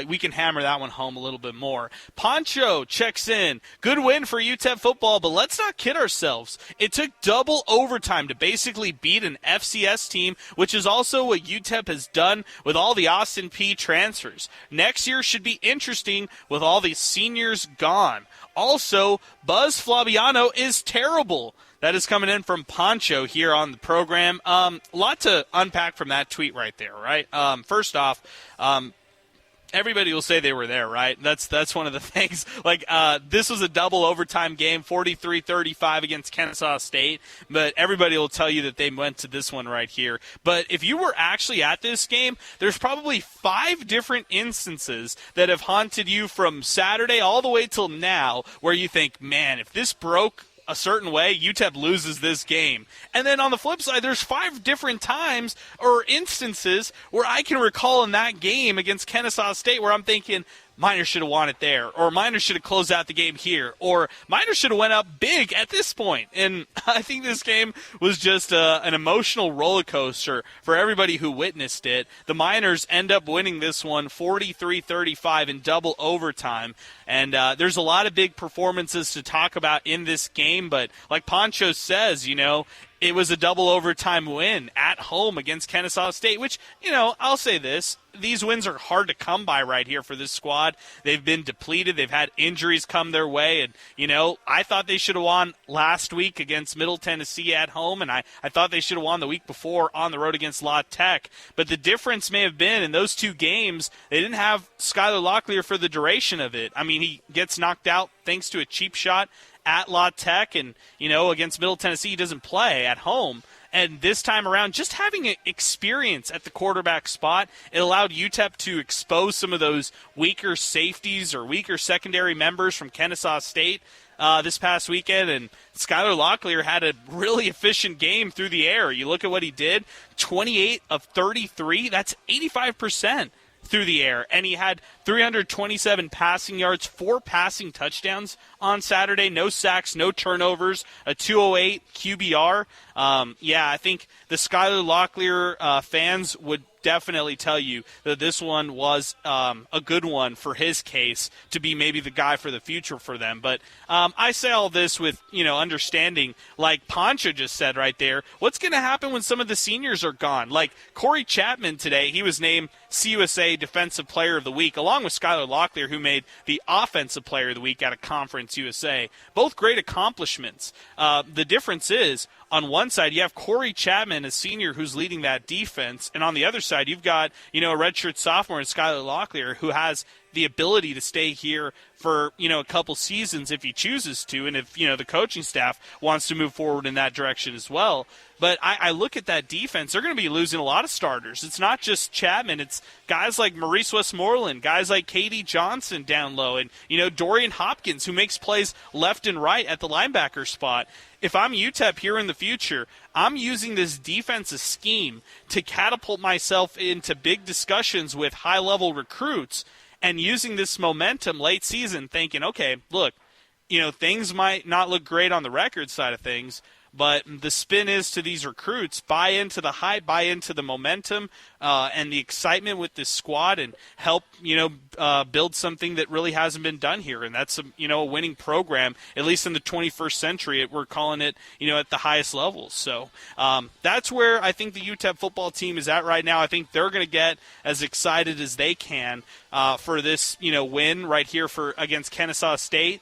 we can hammer that one home a little bit more. Poncho checks in. Good win for UTEP football, but let's not kid ourselves. It took double overtime to basically beat an FCS team, which is also what UTEP has done with all the Austin Peay transfers. Next year should be interesting with all the seniors gone. Also, Buzz Flabiano is terrible. That is coming in from Poncho here on the program. A lot to unpack from that tweet right there, right? First off, everybody will say they were there, right? That's one of the things. This was a double overtime game, 43-35 against Kennesaw State, but everybody will tell you that they went to this one right here. But if you were actually at this game, there's probably 5 different instances that have haunted you from Saturday all the way till now where you think, man, if this broke a certain way, UTEP loses this game. And then on the flip side, there's 5 different times or instances where I can recall in that game against Kennesaw State where I'm thinking, Miners should have won it there, or Miners should have closed out the game here, or Miners should have went up big at this point. And I think this game was just an emotional roller coaster for everybody who witnessed it. The Miners end up winning this one 43-35 in double overtime. And there's a lot of big performances to talk about in this game, but like Poncho says, it was a double overtime win at home against Kennesaw State, which, I'll say this. These wins are hard to come by right here for this squad. They've been depleted. They've had injuries come their way. And, I thought they should have won last week against Middle Tennessee at home, and I thought they should have won the week before on the road against La Tech. But the difference may have been in those 2 games, they didn't have Skylar Locklear for the duration of it. I mean, he gets knocked out thanks to a cheap shot at La Tech, and, against Middle Tennessee, he doesn't play at home. And this time around, just having an experience at the quarterback spot, it allowed UTEP to expose some of those weaker safeties or weaker secondary members from Kennesaw State this past weekend. And Skylar Locklear had a really efficient game through the air. You look at what he did, 28 of 33, that's 85%. Through the air, and he had 327 passing yards, 4 passing touchdowns on Saturday, no sacks, no turnovers, a 208 QBR. I think the Skylar Locklear fans would definitely tell you that this one was a good one for his case to be maybe the guy for the future for them. But I say all this with, understanding, like Poncho just said right there, what's going to happen when some of the seniors are gone? Like Corey Chapman today, he was named CUSA Defensive Player of the Week, along with Skylar Locklear, who made the Offensive Player of the Week at a Conference USA. Both great accomplishments. The difference is, on one side, you have Corey Chapman, a senior, who's leading that defense, and on the other side, you've got, a redshirt sophomore in Skylar Locklear, who has the ability to stay here for, a couple seasons if he chooses to, and if, the coaching staff wants to move forward in that direction as well. But I look at that defense, they're going to be losing a lot of starters. It's not just Chapman, it's guys like Maurice Westmoreland, guys like Katie Johnson down low, and, Dorian Hopkins, who makes plays left and right at the linebacker spot. If I'm UTEP here in the future, I'm using this defensive scheme to catapult myself into big discussions with high-level recruits, and using this momentum late season thinking, okay, look, things might not look great on the record side of things, but the spin is to these recruits, buy into the hype, buy into the momentum and the excitement with this squad, and help, build something that really hasn't been done here. And that's, a winning program, at least in the 21st century. We're calling it, at the highest levels. So that's where I think the UTEP football team is at right now. I think they're going to get as excited as they can for this, win right here against Kennesaw State.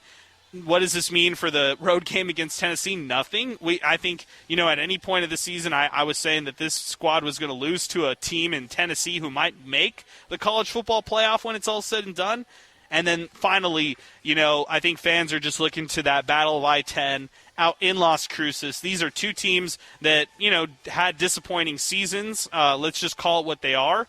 What does this mean for the road game against Tennessee? Nothing. I think, at any point of the season, I was saying that this squad was going to lose to a team in Tennessee who might make the college football playoff when it's all said and done. And then finally, I think fans are just looking to that Battle of I-10 out in Las Cruces. These are two teams that, had disappointing seasons. Let's just call it what they are.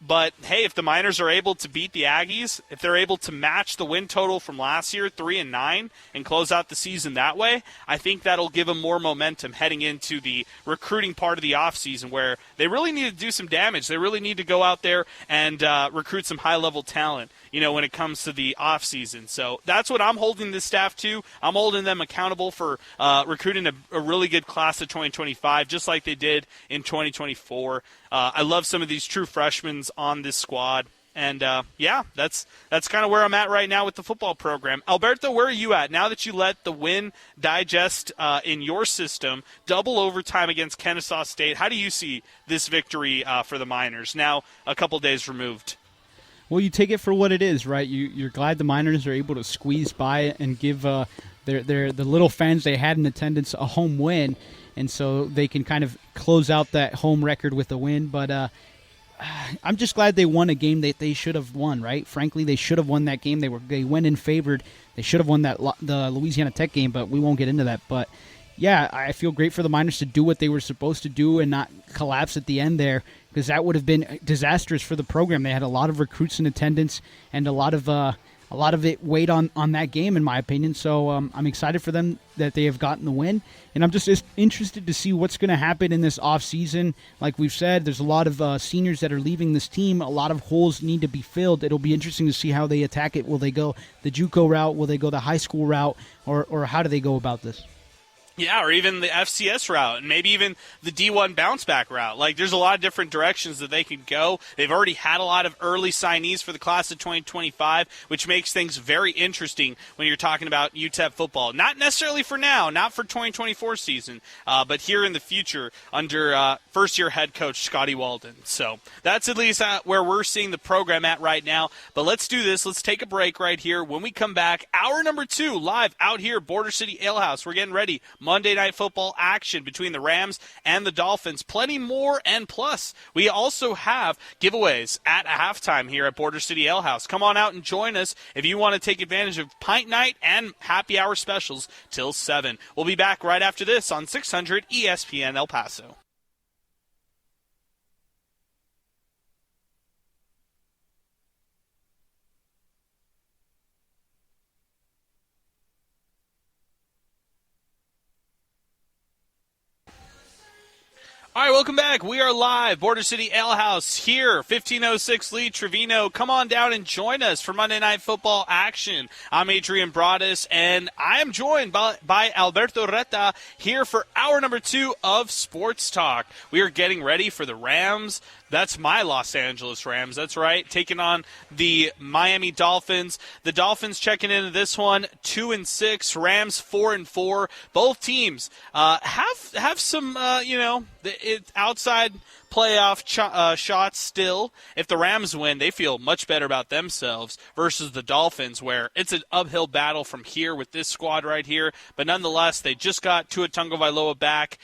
But, hey, if the Miners are able to beat the Aggies, if they're able to match the win total from last year, 3-9, and close out the season that way, I think that'll give them more momentum heading into the recruiting part of the offseason, where they really need to do some damage. They really need to go out there and recruit some high-level talent, when it comes to the offseason. So that's what I'm holding this staff to. I'm holding them accountable for recruiting a really good class of 2025, just like they did in 2024. I love some of these true freshmen on this squad. And, that's kind of where I'm at right now with the football program. Alberto, where are you at? Now that you let the win digest in your system, double overtime against Kennesaw State, how do you see this victory for the Miners now a couple days removed? Well, you take it for what it is, right? You're glad the Miners are able to squeeze by and give the little fans they had in attendance a home win, and so they can kind of close out that home record with a win. But I'm just glad they won a game that they should have won, right? Frankly, they should have won that game. They went in favored. They should have won the Louisiana Tech game, but we won't get into that. But yeah, I feel great for the Miners to do what they were supposed to do and not collapse at the end there, because that would have been disastrous for the program. They had a lot of recruits in attendance, and a lot of it weighed on that game, in my opinion. So I'm excited for them that they have gotten the win, and I'm just interested to see what's going to happen in this offseason. Like we've said, there's a lot of seniors that are leaving this team. A lot of holes need to be filled. It'll be interesting to see how they attack it. Will they go the JUCO route? Will they go the high school route? Or how do they go about this? Yeah, or even the FCS route, and maybe even the D1 bounce-back route. Like, there's a lot of different directions that they could go. They've already had a lot of early signees for the class of 2025, which makes things very interesting when you're talking about UTEP football. Not necessarily for now, not for 2024 season, but here in the future under first-year head coach Scotty Walden. So that's at least where we're seeing the program at right now. But let's do this. Let's take a break right here. When we come back, hour number 2, live out here, Border City Alehouse. We're getting ready. Monday Night Football action between the Rams and the Dolphins. Plenty more, and plus, we also have giveaways at halftime here at Border City Alehouse. Come on out and join us if you want to take advantage of Pint Night and Happy Hour specials till 7. We'll be back right after this on 600 ESPN El Paso. All right, welcome back. We are live, Border City Alehouse here, 1506 Lee Trevino. Come on down and join us for Monday Night Football action. I'm Adrian Broadus, and I am joined by Alberto Reta here for hour number 2 of Sports Talk. We are getting ready for the Rams, That's my Los Angeles Rams. That's right, taking on the Miami Dolphins. The Dolphins checking into this one 2-6, Rams 4-4. Both teams have some outside playoff shots still. If the Rams win, they feel much better about themselves versus the Dolphins, where it's an uphill battle from here with this squad right here. But nonetheless, they just got Tua Tagovailoa back.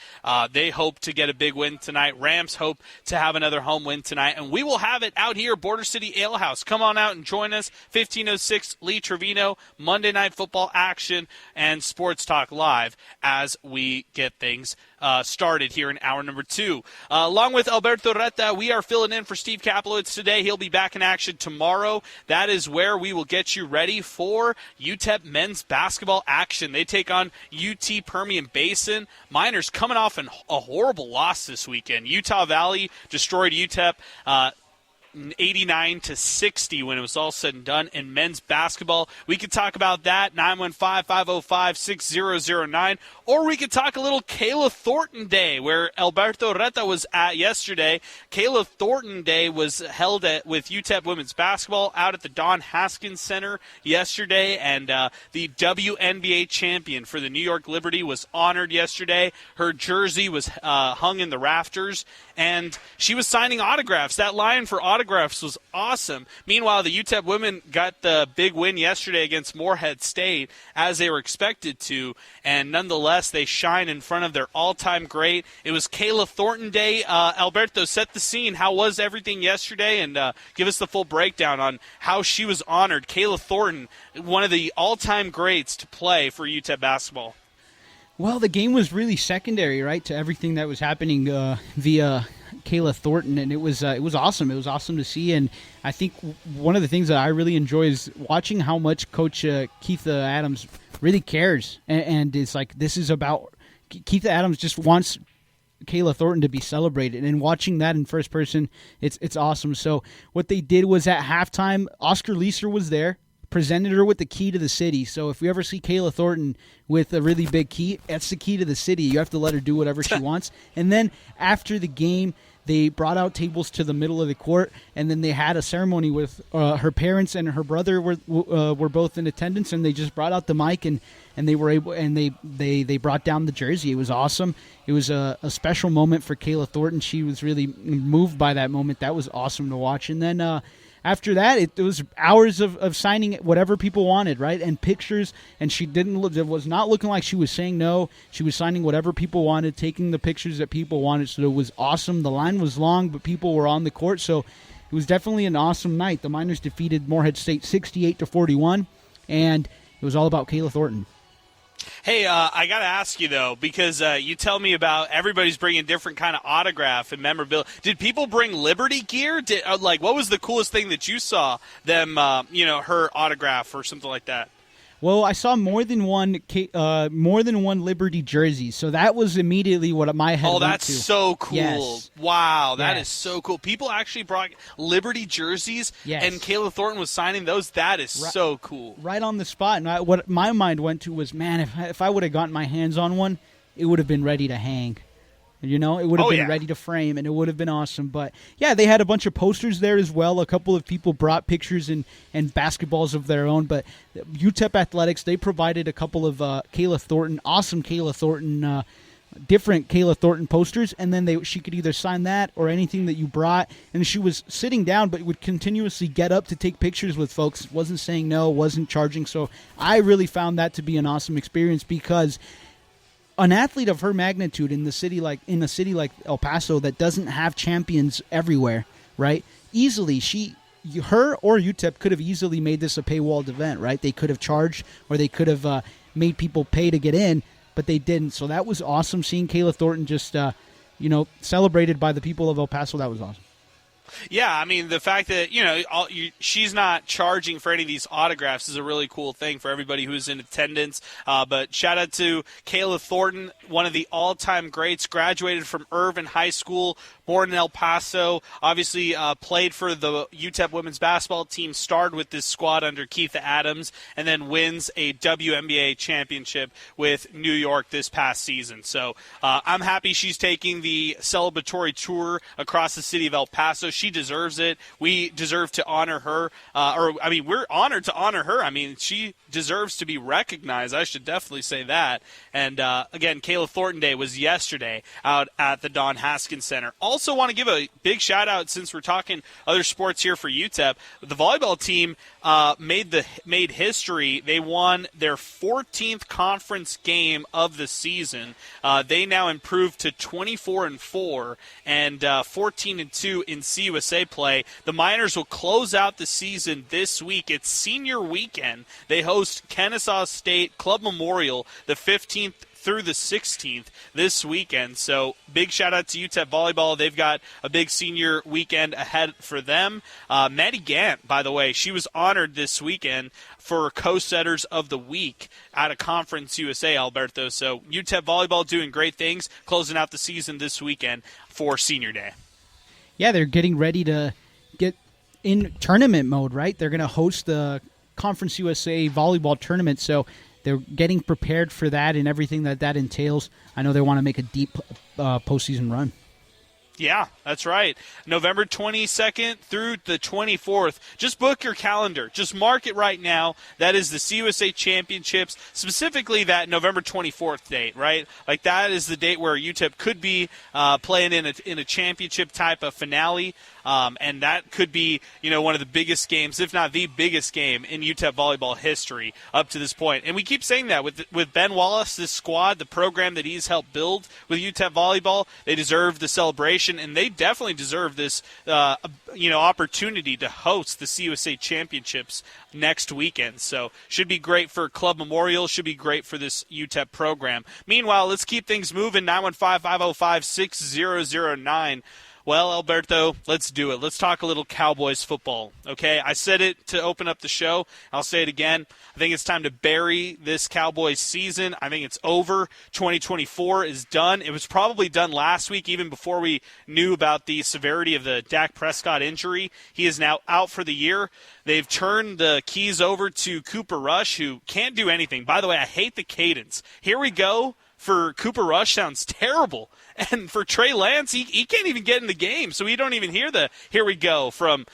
They hope to get a big win tonight. Rams hope to have another home win tonight, and we will have it out here, Border City Alehouse. Come on out and join us, 1506 Lee Trevino, Monday Night Football action and Sports Talk Live as we get things started here in hour number 2. Along with Alberto Reta, we are filling in for Steve Kaplowitz today. He'll be back in action tomorrow. That is where we will get you ready for UTEP men's basketball action. They take on UT Permian Basin. Miners coming off a horrible loss this weekend. Utah Valley destroyed UTEP 89-60 when it was all said and done in men's basketball. We could talk about that, 915-505-6009, or we could talk a little Kayla Thornton Day, where Alberto Reta was at yesterday. Kayla Thornton Day was held with UTEP women's basketball out at the Don Haskins Center yesterday, and the WNBA champion for the New York Liberty was honored yesterday. Her jersey was hung in the rafters, and she was signing autographs. That line for autographs was awesome. Meanwhile, the UTEP women got the big win yesterday against Morehead State, as they were expected to, and nonetheless, they shine in front of their all-time great. It was Kayla Thornton Day. Alberto, set the scene. How was everything yesterday? And give us the full breakdown on how she was honored. Kayla Thornton, one of the all-time greats to play for UTEP basketball. Well, the game was really secondary, right, to everything that was happening via Kayla Thornton, and it was awesome. It was awesome to see, and I think one of the things that I really enjoy is watching how much Coach Keith Adams really cares, and it's like this is about Keith Adams just wants Kayla Thornton to be celebrated, and watching that in first person, it's awesome. So what they did was at halftime, Oscar Leeser was there, presented her with the key to the city. So if you ever see Kayla Thornton with a really big key, that's the key to the city. You have to let her do whatever she wants. And then after the game, they brought out tables to the middle of the court, and then they had a ceremony with her parents and her brother were both in attendance, and they just brought out the mic and they were able, and they brought down the jersey. It was awesome. It was a special moment for Kayla Thornton. She was really moved by that moment. That was awesome to watch. And then after that, it was hours of signing whatever people wanted, right? And pictures, and she didn't look, it was not looking like she was saying no. She was signing whatever people wanted, taking the pictures that people wanted, so it was awesome. The line was long, but people were on the court, so it was definitely an awesome night. The Miners defeated Morehead State 68-41, and it was all about Kayla Thornton. Hey, I got to ask you, though, because you tell me about everybody's bringing different kind of autograph and memorabilia. Did people bring Liberty gear? What was the coolest thing that you saw them, her autograph or something like that? Well, I saw more than one Liberty jersey, so that was immediately what my head went to. Oh, that's so cool. Yes. Wow, that is so cool. People actually brought Liberty jerseys, and Kayla Thornton was signing those. That is so cool. Right on the spot. And what my mind went to was, man, if I would have gotten my hands on one, it would have been ready to hang. You know, it would have been ready to frame, and it would have been awesome. But, yeah, they had a bunch of posters there as well. A couple of people brought pictures and basketballs of their own. But UTEP Athletics, they provided a couple of awesome Kayla Thornton, different Kayla Thornton posters. And then she could either sign that or anything that you brought. And she was sitting down but would continuously get up to take pictures with folks. Wasn't saying no, wasn't charging. So I really found that to be an awesome experience because an athlete of her magnitude in a city like El Paso that doesn't have champions everywhere, right? Easily, her or UTEP could have easily made this a paywalled event, right? They could have charged or they could have made people pay to get in, but they didn't. So that was awesome seeing Kayla Thornton just, celebrated by the people of El Paso. That was awesome. Yeah, I mean, the fact that, she's not charging for any of these autographs is a really cool thing for everybody who's in attendance. But shout out to Kayla Thornton, one of the all-time greats, graduated from Irvin High School, born in El Paso, obviously played for the UTEP women's basketball team, starred with this squad under Keith Adams, and then wins a WNBA championship with New York this past season. So I'm happy she's taking the celebratory tour across the city of El Paso. She deserves it. We deserve to honor her. We're honored to honor her. I mean, she deserves to be recognized. I should definitely say that. And again, Kayla Thornton Day was yesterday out at the Don Haskins Center. Also want to give a big shout out, since we're talking other sports here for UTEP. The volleyball team made history. They won their 14th conference game of the season. They now improved to 24-4 and 14-2 in CUSA play. The Miners will close out the season this week. It's senior weekend. They host Kennesaw State Club Memorial the 15th through the 16th this weekend. So big shout out to UTEP Volleyball. They've got a big senior weekend ahead for them. Maddie Gant, by the way, she was honored this weekend for Co-Setters of the Week at a Conference USA, Alberto. So UTEP Volleyball doing great things, closing out the season this weekend for Senior Day. Yeah, they're getting ready to get in tournament mode, right? They're going to host the Conference USA volleyball tournament, so they're getting prepared for that and everything that entails. I know they want to make a deep postseason run. Yeah, that's right. November 22nd through the 24th. Just book your calendar. Just mark it right now. That is the CUSA Championships, specifically that November 24th date, right? Like that is the date where UTEP could be playing in a championship type of finale. And that could be, one of the biggest games, if not the biggest game in UTEP volleyball history up to this point. And we keep saying that with Ben Wallace, this squad, the program that he's helped build with UTEP volleyball, they deserve the celebration, and they definitely deserve this, opportunity to host the CUSA Championships next weekend. So should be great for Club Memorial, should be great for this UTEP program. Meanwhile, let's keep things moving. 915-505-6009. Well, Alberto, let's do it. Let's talk a little Cowboys football, okay? I said it to open up the show. I'll say it again. I think it's time to bury this Cowboys season. I think it's over. 2024 is done. It was probably done last week, even before we knew about the severity of the Dak Prescott injury. He is now out for the year. They've turned the keys over to Cooper Rush, who can't do anything. By the way, I hate the cadence. Here we go. For Cooper Rush sounds terrible. And for Trey Lance, he can't even get in the game, so we don't even hear the "here we go" from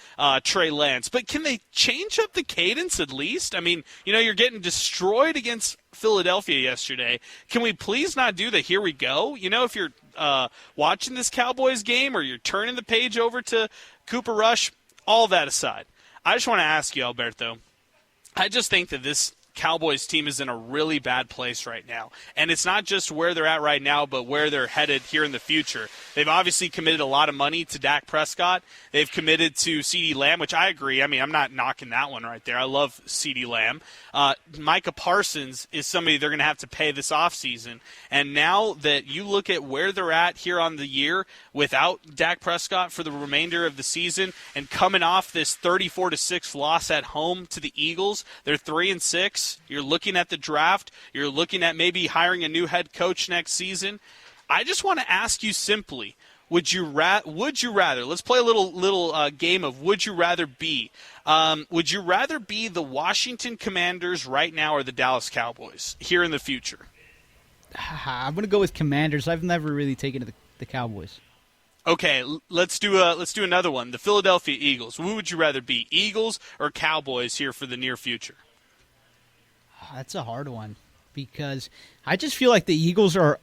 Trey Lance. But can they change up the cadence at least? I mean, you're getting destroyed against Philadelphia yesterday. Can we please not do the "here we go"? If you're watching this Cowboys game or you're turning the page over to Cooper Rush, all that aside, I just want to ask you, Alberto, I just think that this Cowboys team is in a really bad place right now. And it's not just where they're at right now, but where they're headed here in the future. They've obviously committed a lot of money to Dak Prescott. They've committed to CeeDee Lamb, which I agree. I mean, I'm not knocking that one right there. I love CeeDee Lamb. Micah Parsons is somebody they're going to have to pay this offseason. And now that you look at where they're at here on the year without Dak Prescott for the remainder of the season and coming off this 34-6 loss at home to the Eagles, they're 3-6. You're looking at the draft. You're looking at maybe hiring a new head coach next season. I just want to ask you simply, would you rather, let's play a little game of would you rather be. Would you rather be the Washington Commanders right now or the Dallas Cowboys here in the future? I'm going to go with Commanders. I've never really taken to the Cowboys. Okay, let's do another one. The Philadelphia Eagles. Who would you rather be, Eagles or Cowboys here for the near future? That's a hard one because I just feel like the Eagles are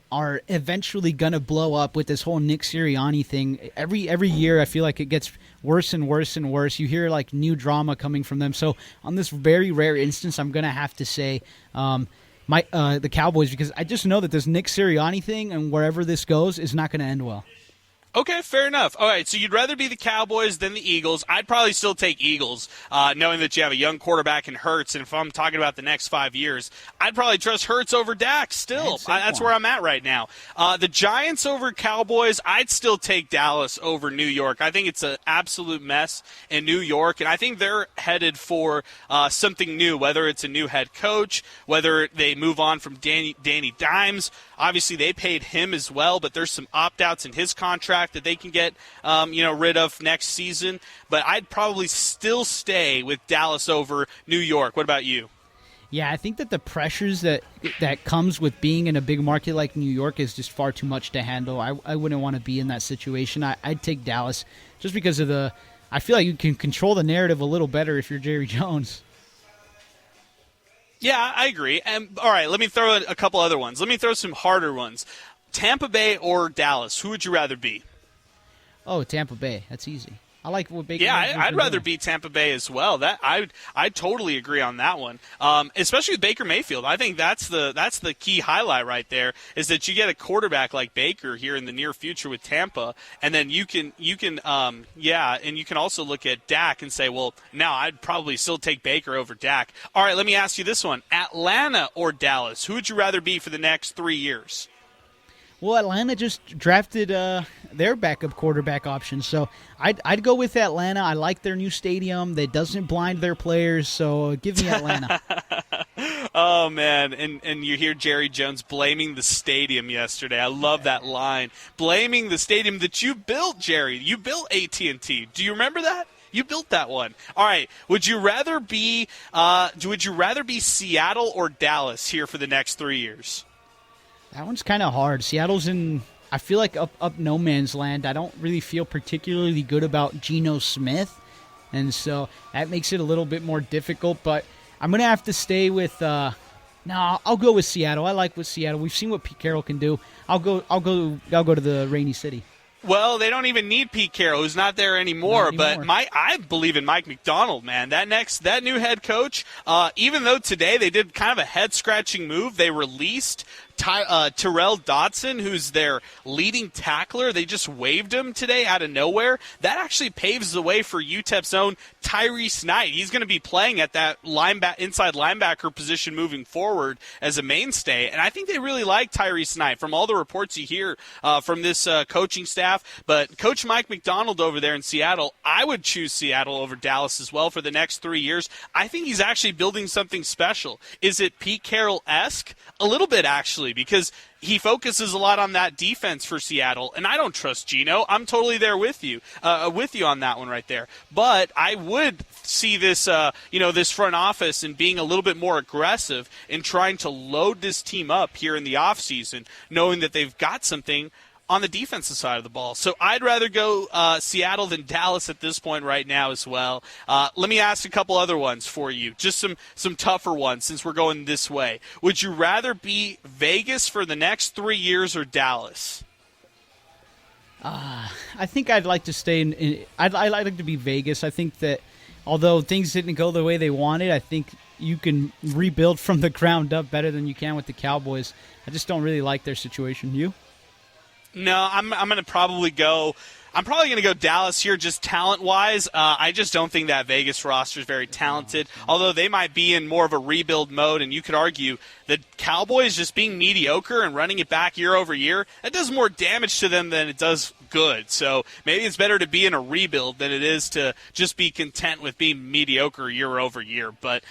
eventually going to blow up with this whole Nick Sirianni thing. Every year I feel like it gets worse and worse and worse. You hear like new drama coming from them. So on this very rare instance, I'm going to have to say the Cowboys because I just know that this Nick Sirianni thing and wherever this goes is not going to end well. Okay, fair enough. All right, so you'd rather be the Cowboys than the Eagles. I'd probably still take Eagles, knowing that you have a young quarterback in Hurts, and if I'm talking about the next 5 years, I'd probably trust Hurts over Dak still. That's where I'm at right now. The Giants over Cowboys, I'd still take Dallas over New York. I think it's an absolute mess in New York, and I think they're headed for something new, whether it's a new head coach, whether they move on from Danny Dimes. Obviously, they paid him as well, but there's some opt-outs in his contract. quarterback that they can get rid of next season. But I'd probably still stay with Dallas over New York. What about you? Yeah, I think that the pressures that comes with being in a big market like New York is just far too much to handle. I wouldn't want to be in that situation. I'd take Dallas just because of I feel like you can control the narrative a little better if you're Jerry Jones. Yeah, I agree. And all right, let me throw a couple other ones. Let me throw some harder ones. Tampa Bay or Dallas? Who would you rather be? Oh, Tampa Bay. That's easy. I like what Baker. Yeah, I'd rather be Tampa Bay as well. That I totally agree on that one. Especially with Baker Mayfield. I think that's the key highlight right there is that you get a quarterback like Baker here in the near future with Tampa, and then you can also look at Dak and say, well, now I'd probably still take Baker over Dak. All right, let me ask you this one: Atlanta or Dallas? Who would you rather be for the next 3 years? Well, Atlanta just drafted their backup quarterback option, so I'd go with Atlanta. I like their new stadium that doesn't blind their players, so give me Atlanta. Oh, man, and you hear Jerry Jones blaming the stadium yesterday. I love that line. Blaming the stadium that you built, Jerry. You built AT&T. Do you remember that? You built that one. All right. Would you rather be Seattle or Dallas here for the next 3 years? That one's kind of hard. Seattle's I feel like up no man's land. I don't really feel particularly good about Geno Smith, and so that makes it a little bit more difficult. But I'm gonna have to stay with. I'll go with Seattle. I like with Seattle. We've seen what Pete Carroll can do. I'll go to the Rainy City. Well, they don't even need Pete Carroll, who's not there anymore. But I believe in Mike Macdonald, man. That new head coach. Even though today they did kind of a head scratching move, they released Terrell Dodson, who's their leading tackler. They just waived him today out of nowhere. That actually paves the way for UTEP's own Tyrese Knight. He's going to be playing at that inside linebacker position moving forward as a mainstay. And I think they really like Tyrese Knight from all the reports you hear from this coaching staff. But Coach Mike Macdonald over there in Seattle, I would choose Seattle over Dallas as well for the next 3 years. I think he's actually building something special. Is it Pete Carroll-esque? A little bit, actually, because he focuses a lot on that defense for Seattle, and I don't trust Geno. I'm totally there with you on that one right there. But I would see this, this front office and being a little bit more aggressive in trying to load this team up here in the offseason, knowing that they've got something on the defensive side of the ball. So I'd rather go Seattle than Dallas at this point right now as well. Let me ask a couple other ones for you, just some tougher ones since we're going this way. Would you rather be Vegas for the next 3 years or Dallas? I think I'd like to stay in I'd like to be Vegas. I think that although things didn't go the way they wanted, I think you can rebuild from the ground up better than you can with the Cowboys. I just don't really like their situation. You? No, I'm going to probably go. I'm probably going to go Dallas here just talent-wise. I just don't think that Vegas roster is very talented, although they might be in more of a rebuild mode, and you could argue that Cowboys just being mediocre and running it back year over year, that does more damage to them than it does good. So maybe it's better to be in a rebuild than it is to just be content with being mediocre year over year. But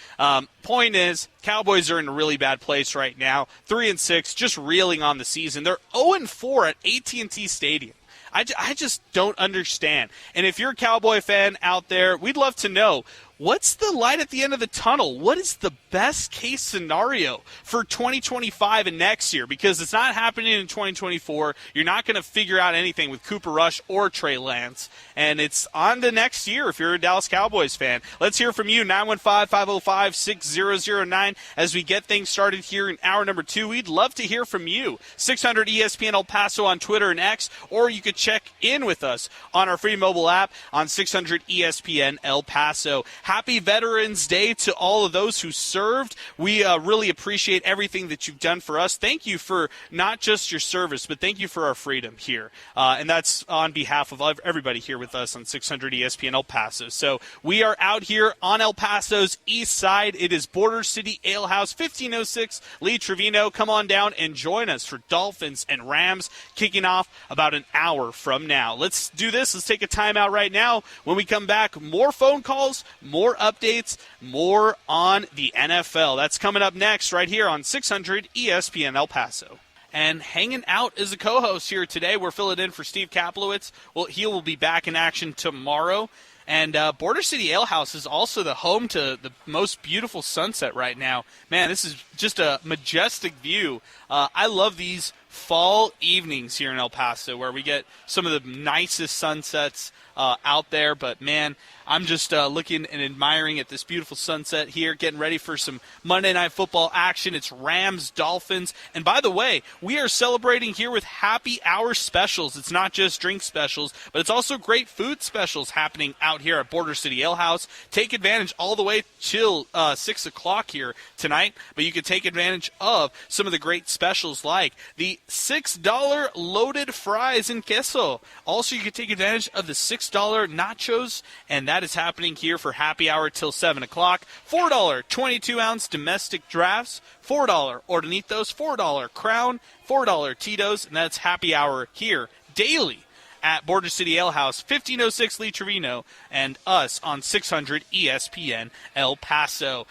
point is, Cowboys are in a really bad place right now. 3-6, just reeling on the season. They're 0-4 at AT&T Stadium. I just don't understand. And if you're a Cowboy fan out there, we'd love to know, what's the light at the end of the tunnel? What is the best case scenario for 2025 and next year? Because it's not happening in 2024. You're not going to figure out anything with Cooper Rush or Trey Lance. And it's on to next year if you're a Dallas Cowboys fan. Let's hear from you, 915-505-6009. As we get things started here in hour number 2, we'd love to hear from you. 600 ESPN El Paso on Twitter and X, or you could check in with us on our free mobile app on 600 ESPN El Paso. Happy Veterans Day to all of those who served. We really appreciate everything that you've done for us. Thank you for not just your service, but thank you for our freedom here. And that's on behalf of everybody here with us on 600 ESPN El Paso. So we are out here on El Paso's east side. It is Border City Alehouse, 1506 Lee Trevino. Come on down and join us for Dolphins and Rams kicking off about an hour from now. Let's do this. Let's take a timeout right now. When we come back, more phone calls, more updates, more on the NFL. That's coming up next right here on 600 ESPN El Paso. and hanging out as a co-host here today. We're filling in for Steve Kaplowitz. Well, he will be back in action tomorrow. And Border City Alehouse is also the home to the most beautiful sunset right now. Man, this is just a majestic view. I love these fall evenings here in El Paso where we get some of the nicest sunsets out there. But, man, I'm just looking and admiring at this beautiful sunset here, getting ready for some Monday Night Football action. It's Rams-Dolphins. And, by the way, we are celebrating here with happy hour specials. It's not just drink specials, but it's also great food specials happening out here at Border City Alehouse. Take advantage all the way till 6 o'clock here tonight, but you can take advantage of some of the great specials like the $6 loaded fries and queso. Also, you can take advantage of the $6 nachos, and that is happening here for happy hour till 7 o'clock. $4 22-ounce domestic drafts, $4 Ordinitos, $4 Crown, $4 Tito's, and that's happy hour here daily at Border City Alehouse, 1506 Lee Trevino, and us on 600 ESPN El Paso.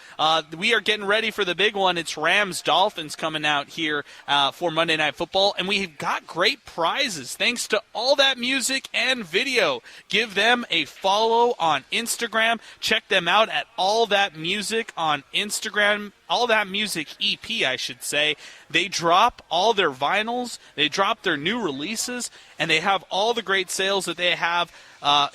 We are getting ready for the big one. It's Rams-Dolphins coming out here for Monday Night Football, and we've got great prizes thanks to All That Music and Video. Give them a follow on Instagram. Check them out at All That Music on Instagram. All That Music EP, I should say. They drop all their vinyls, they drop their new releases, and they have all the great sales that they have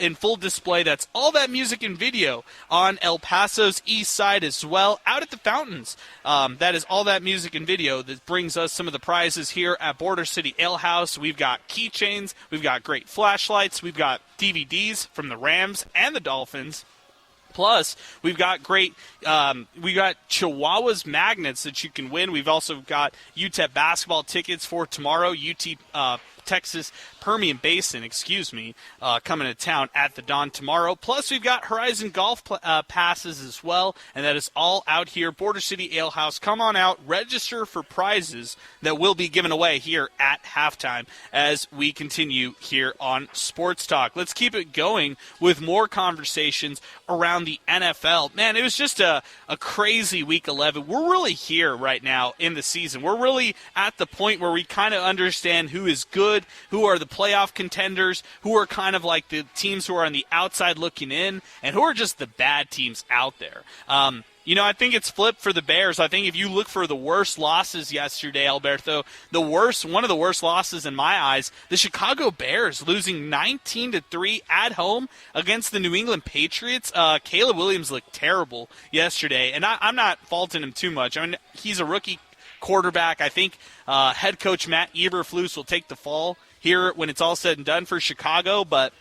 in full display. That's All That Music and Video on El Paso's east side as well, out at the fountains. That is All That Music and Video that brings us some of the prizes here at Border City Alehouse. We've got keychains, we've got great flashlights, we've got DVDs from the Rams and the Dolphins. Plus, we've got great, we got Chihuahuas magnets that you can win. We've also got UTEP basketball tickets for tomorrow. Texas Permian Basin, coming to town at the Dawn tomorrow. Plus, we've got Horizon Golf passes as well, and that is all out here. Border City Alehouse, come on out, register for prizes that will be given away here at halftime as we continue here on Sports Talk. Let's keep it going with more conversations around the NFL. Man, it was just a crazy Week 11. We're really here right now in the season. We're really at the point where we kind of understand who is good, who are the playoff contenders, who are kind of like the teams who are on the outside looking in, and who are just the bad teams out there. I think it's flipped for the Bears. I think if you look for the worst losses yesterday, Alberto, one of the worst losses in my eyes, the Chicago Bears losing 19-3 at home against the New England Patriots. Caleb Williams looked terrible yesterday, and I'm not faulting him too much. I mean, he's a rookie quarterback. I think head coach Matt Eberflus will take the fall here when it's all said and done for Chicago, but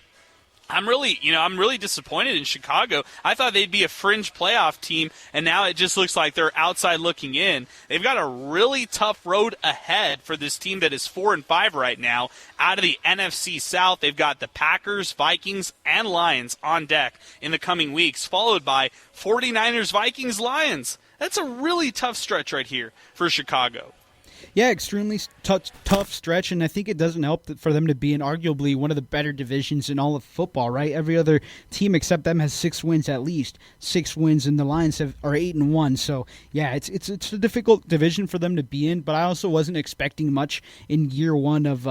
I'm really disappointed in Chicago. I thought they'd be a fringe playoff team, and now it just looks like they're outside looking in. They've got a really tough road ahead for this team that is 4-5 right now. Out of the NFC South, they've got the Packers, Vikings, and Lions on deck in the coming weeks, followed by 49ers, Vikings, Lions. That's a really tough stretch right here for Chicago. Yeah, extremely tough stretch, and I think it doesn't help for them to be in arguably one of the better divisions in all of football, right? Every other team except them has 6 wins at least. 6 wins, and the Lions are 8-1. So, yeah, it's a difficult division for them to be in, but I also wasn't expecting much in year one of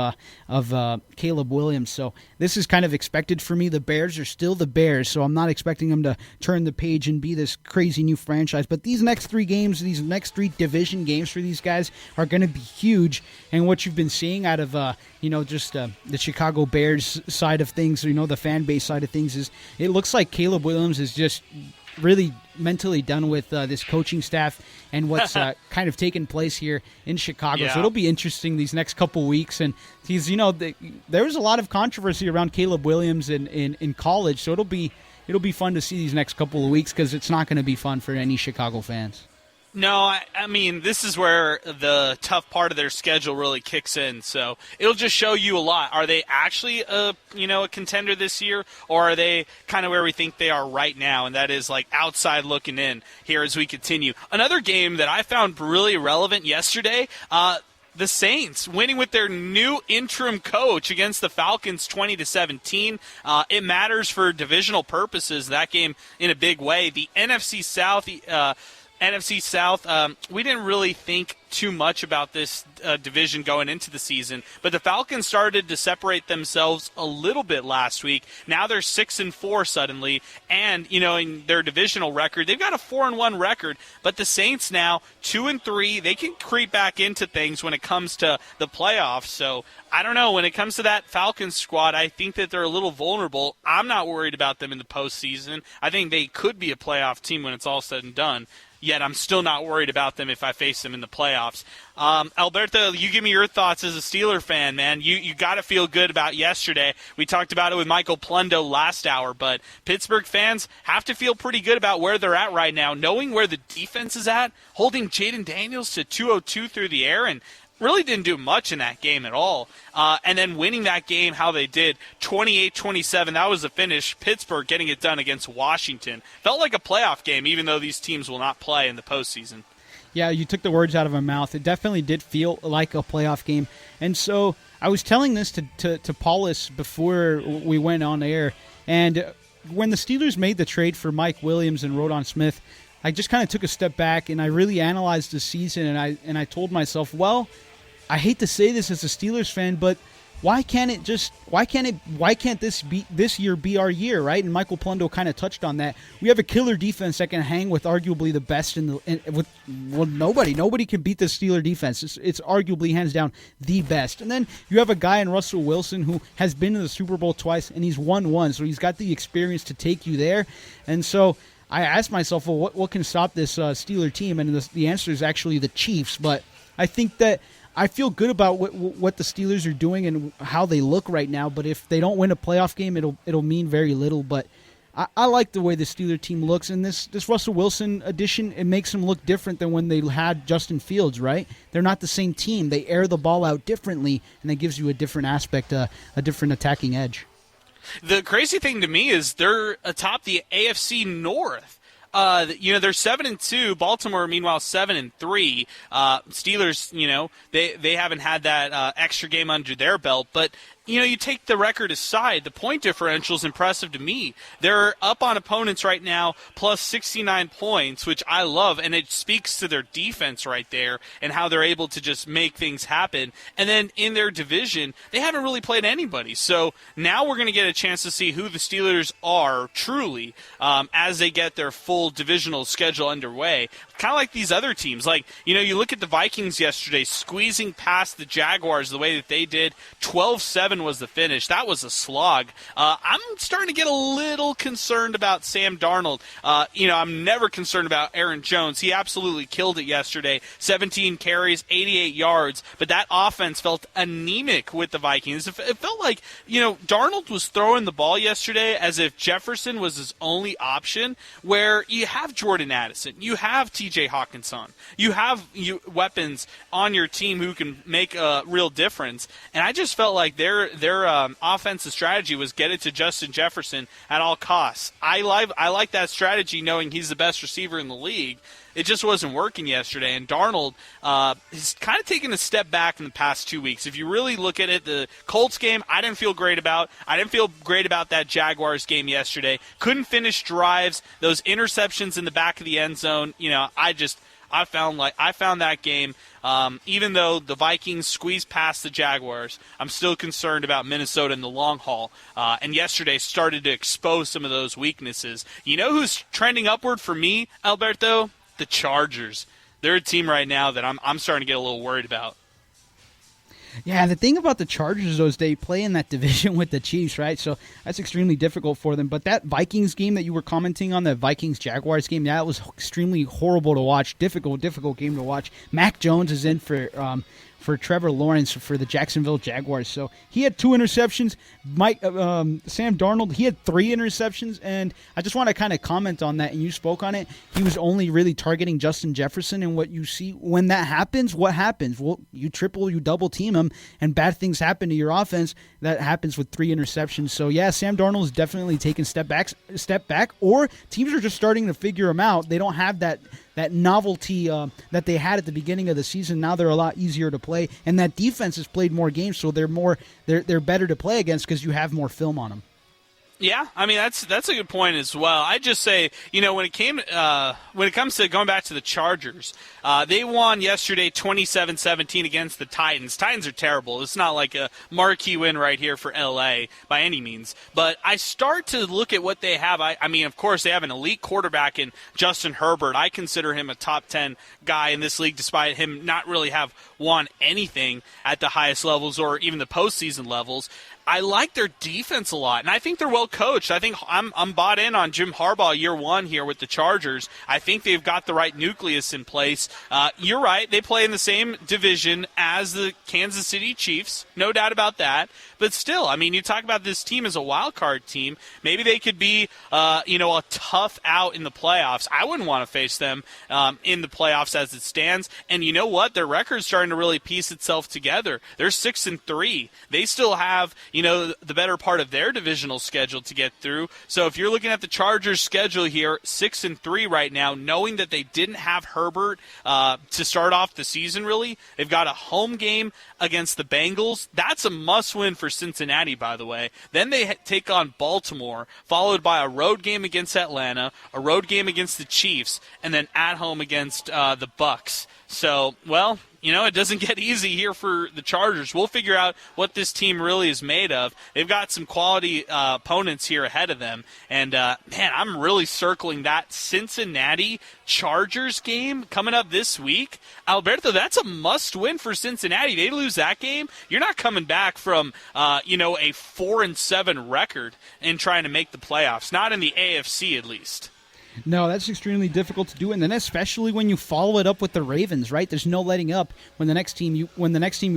Caleb Williams. So this is kind of expected for me. The Bears are still the Bears, so I'm not expecting them to turn the page and be this crazy new franchise. But these next 3 games, these next 3 division games for these guys are going to be huge, and what you've been seeing out of the Chicago Bears side of things, the fan base side of things, is it looks like Caleb Williams is just really mentally done with this coaching staff and what's kind of taken place here in Chicago. Yeah. So it'll be interesting these next couple weeks, and he's there was a lot of controversy around Caleb Williams in college, so it'll be fun to see these next couple of weeks because it's not going to be fun for any Chicago fans. No, I mean, this is where the tough part of their schedule really kicks in. So it'll just show you a lot. Are they actually a contender this year, or are they kind of where we think they are right now, and that is like outside looking in here as we continue. Another game that I found really relevant yesterday, the Saints winning with their new interim coach against the Falcons 20-17. It matters for divisional purposes, that game in a big way. The NFC South, NFC South, we didn't really think too much about this division going into the season, but the Falcons started to separate themselves a little bit last week. Now they're 6-4 suddenly, and in their divisional record, they've got a 4-1 record. But the Saints now 2-3, they can creep back into things when it comes to the playoffs. So I don't know. When it comes to that Falcons squad, I think that they're a little vulnerable. I'm not worried about them in the postseason. I think they could be a playoff team when it's all said and done. Yet I'm still not worried about them if I face them in the playoffs. Alberto, you give me your thoughts as a Steeler fan, man. You got to feel good about yesterday. We talked about it with Michael Plundo last hour, but Pittsburgh fans have to feel pretty good about where they're at right now, knowing where the defense is at, holding Jaden Daniels to 202 through the air, and really didn't do much in that game at all. And then winning that game how they did, 28-27, that was the finish. Pittsburgh getting it done against Washington. Felt like a playoff game, even though these teams will not play in the postseason. Yeah, you took the words out of my mouth. It definitely did feel like a playoff game. And so I was telling this to Paulus before we went on air. And when the Steelers made the trade for Mike Williams and Rodon Smith, I just kind of took a step back and I really analyzed the season. And I told myself, well, I hate to say this as a Steelers fan, but why can't this year be our year, right? And Michael Plundo kind of touched on that. We have a killer defense that can hang with arguably the best nobody can beat the Steeler defense. It's arguably hands down the best. And then you have a guy in Russell Wilson who has been to the Super Bowl twice and he's won one, so he's got the experience to take you there. And so I asked myself, well, what can stop this Steeler team? And the answer is actually the Chiefs. But I think that I feel good about what the Steelers are doing and how they look right now. But if they don't win a playoff game, it'll mean very little. But I like the way the Steeler team looks. And this Russell Wilson addition, it makes them look different than when they had Justin Fields, right? They're not the same team. They air the ball out differently, and that gives you a different aspect, a different attacking edge. The crazy thing to me is they're atop the AFC North. They're 7-2. Baltimore, meanwhile, 7-3. Steelers, they haven't had that extra game under their belt, but you take the record aside, the point differential is impressive to me. They're up on opponents right now, plus 69 points, which I love, and it speaks to their defense right there and how they're able to just make things happen. And then in their division, they haven't really played anybody. So now we're going to get a chance to see who the Steelers are truly as they get their full divisional schedule underway. Kind of like these other teams. You look at the Vikings yesterday, squeezing past the Jaguars the way that they did, 12-7 was the finish. That was a slog. I'm starting to get a little concerned about Sam Darnold. I'm never concerned about Aaron Jones. He absolutely killed it yesterday. 17 carries, 88 yards. But that offense felt anemic with the Vikings. It felt like, Darnold was throwing the ball yesterday as if Jefferson was his only option, where you have Jordan Addison, you have TJ Hawkinson, you have weapons on your team who can make a real difference. And I just felt like their offensive strategy was get it to Justin Jefferson at all costs. I like that strategy, knowing he's the best receiver in the league. It just wasn't working yesterday, and Darnold has kind of taken a step back in the past 2 weeks. If you really look at it, the Colts game, I didn't feel great about. I didn't feel great about that Jaguars game yesterday. Couldn't finish drives. Those interceptions in the back of the end zone, I found that game, even though the Vikings squeezed past the Jaguars, I'm still concerned about Minnesota in the long haul. And yesterday started to expose some of those weaknesses. You know who's trending upward for me, Alberto? The Chargers. They're a team right now that I'm starting to get a little worried about. Yeah, the thing about the Chargers, though, is they play in that division with the Chiefs, right? So that's extremely difficult for them. But that Vikings game that you were commenting on, the Vikings-Jaguars game, that was extremely horrible to watch. Difficult game to watch. Mac Jones is in for Trevor Lawrence for the Jacksonville Jaguars. So he had 2 interceptions. Sam Darnold, he had 3 interceptions. And I just want to kind of comment on that, and you spoke on it. He was only really targeting Justin Jefferson, and what you see when that happens, what happens? Well, you double team him, and bad things happen to your offense. That happens with 3 interceptions. So yeah, Sam Darnold is definitely taking step back, or teams are just starting to figure him out. They don't have that novelty that they had at the beginning of the season. Now they're a lot easier to play, and that defense has played more games, so they're better to play against because you have more film on them. Yeah, I mean that's a good point as well. I just say, when it comes to going back to the Chargers, they won yesterday 27-17 against the Titans. Titans are terrible. It's not like a marquee win right here for LA by any means. But I start to look at what they have. I mean, of course, they have an elite quarterback in Justin Herbert. I consider him a top 10 guy in this league, despite him not really have won anything at the highest levels or even the postseason levels. I like their defense a lot, and I think they're well coached. I think I'm bought in on Jim Harbaugh year one here with the Chargers. I think they've got the right nucleus in place. You're right. They play in the same division as the Kansas City Chiefs. No doubt about that. But still, I mean, you talk about this team as a wild card team. Maybe they could be, a tough out in the playoffs. I wouldn't want to face them in the playoffs as it stands. And you know what? Their record's starting to really piece itself together. They're 6-3. They still have, the better part of their divisional schedule to get through. So if you're looking at the Chargers' schedule here, 6-3 right now, knowing that they didn't have Herbert to start off the season, really, they've got a home game against the Bengals. That's a must-win for Cincinnati, by the way. Then they take on Baltimore, followed by a road game against Atlanta, a road game against the Chiefs, and then at home against the Bucs. So, well, it doesn't get easy here for the Chargers. We'll figure out what this team really is made of. They've got some quality opponents here ahead of them. And, I'm really circling that Cincinnati Chargers game coming up this week. Alberto, that's a must-win for Cincinnati. They lose that game, you're not coming back from, a 4-7 record and trying to make the playoffs. Not in the AFC, at least. No, that's extremely difficult to do, and then especially when you follow it up with the Ravens, right? There's no letting up when the next team you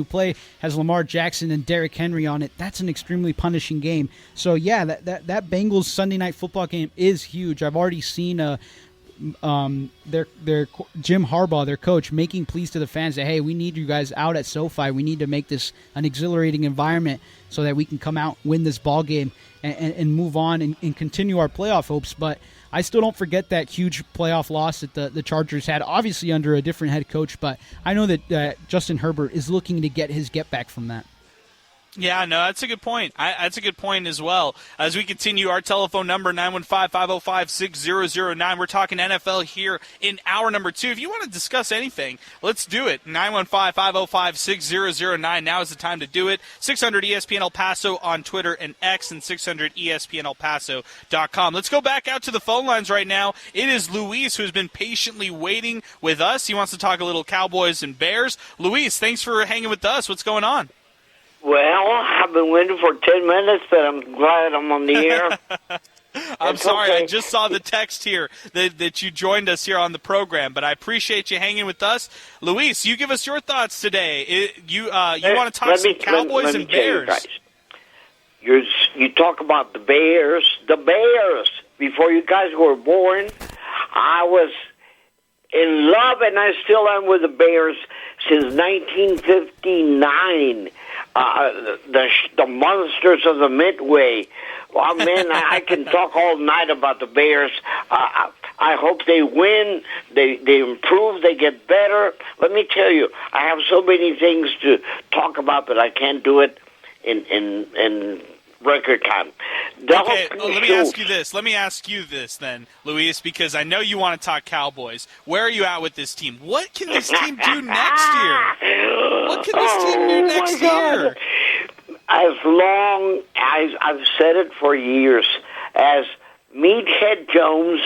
play has Lamar Jackson and Derrick Henry on it. That's an extremely punishing game. So yeah, that Bengals Sunday Night Football game is huge. I've already seen their Jim Harbaugh, their coach, making pleas to the fans that, hey, we need you guys out at SoFi. We need to make this an exhilarating environment so that we can come out, win this ball game, and move on and continue our playoff hopes. But I still don't forget that huge playoff loss that the Chargers had, obviously under a different head coach, but I know that Justin Herbert is looking to get his get back from that. Yeah, no, that's a good point. That's a good point as well. As we continue, our telephone number, 915-505-6009. We're talking NFL here in hour number 2. If you want to discuss anything, let's do it. 915-505-6009. Now is the time to do it. 600 ESPN El Paso on Twitter and X, and 600 ESPNElPaso.com. Let's go back out to the phone lines right now. It is Luis who has been patiently waiting with us. He wants to talk a little Cowboys and Bears. Luis, thanks for hanging with us. What's going on? Well, I've been waiting for 10 minutes, but I'm glad I'm on the air. I'm sorry, okay. I just saw the text here that you joined us here on the program, but I appreciate you hanging with us. Luis, you give us your thoughts today. You want to talk some Cowboys and Bears. You talk about the Bears. The Bears, before you guys were born, I was in love, and I still am with the Bears since 1959. The monsters of the Midway. Well, man, I can talk all night about the Bears. I hope they win. They improve. They get better. Let me tell you, I have so many things to talk about, but I can't do it in record time. Okay, let me ask you this then, Luis, because I know you want to talk Cowboys. Where are you at with this team? What can this team do next year? What can this team do next year? As long as I've said it for years, as Meathead Jones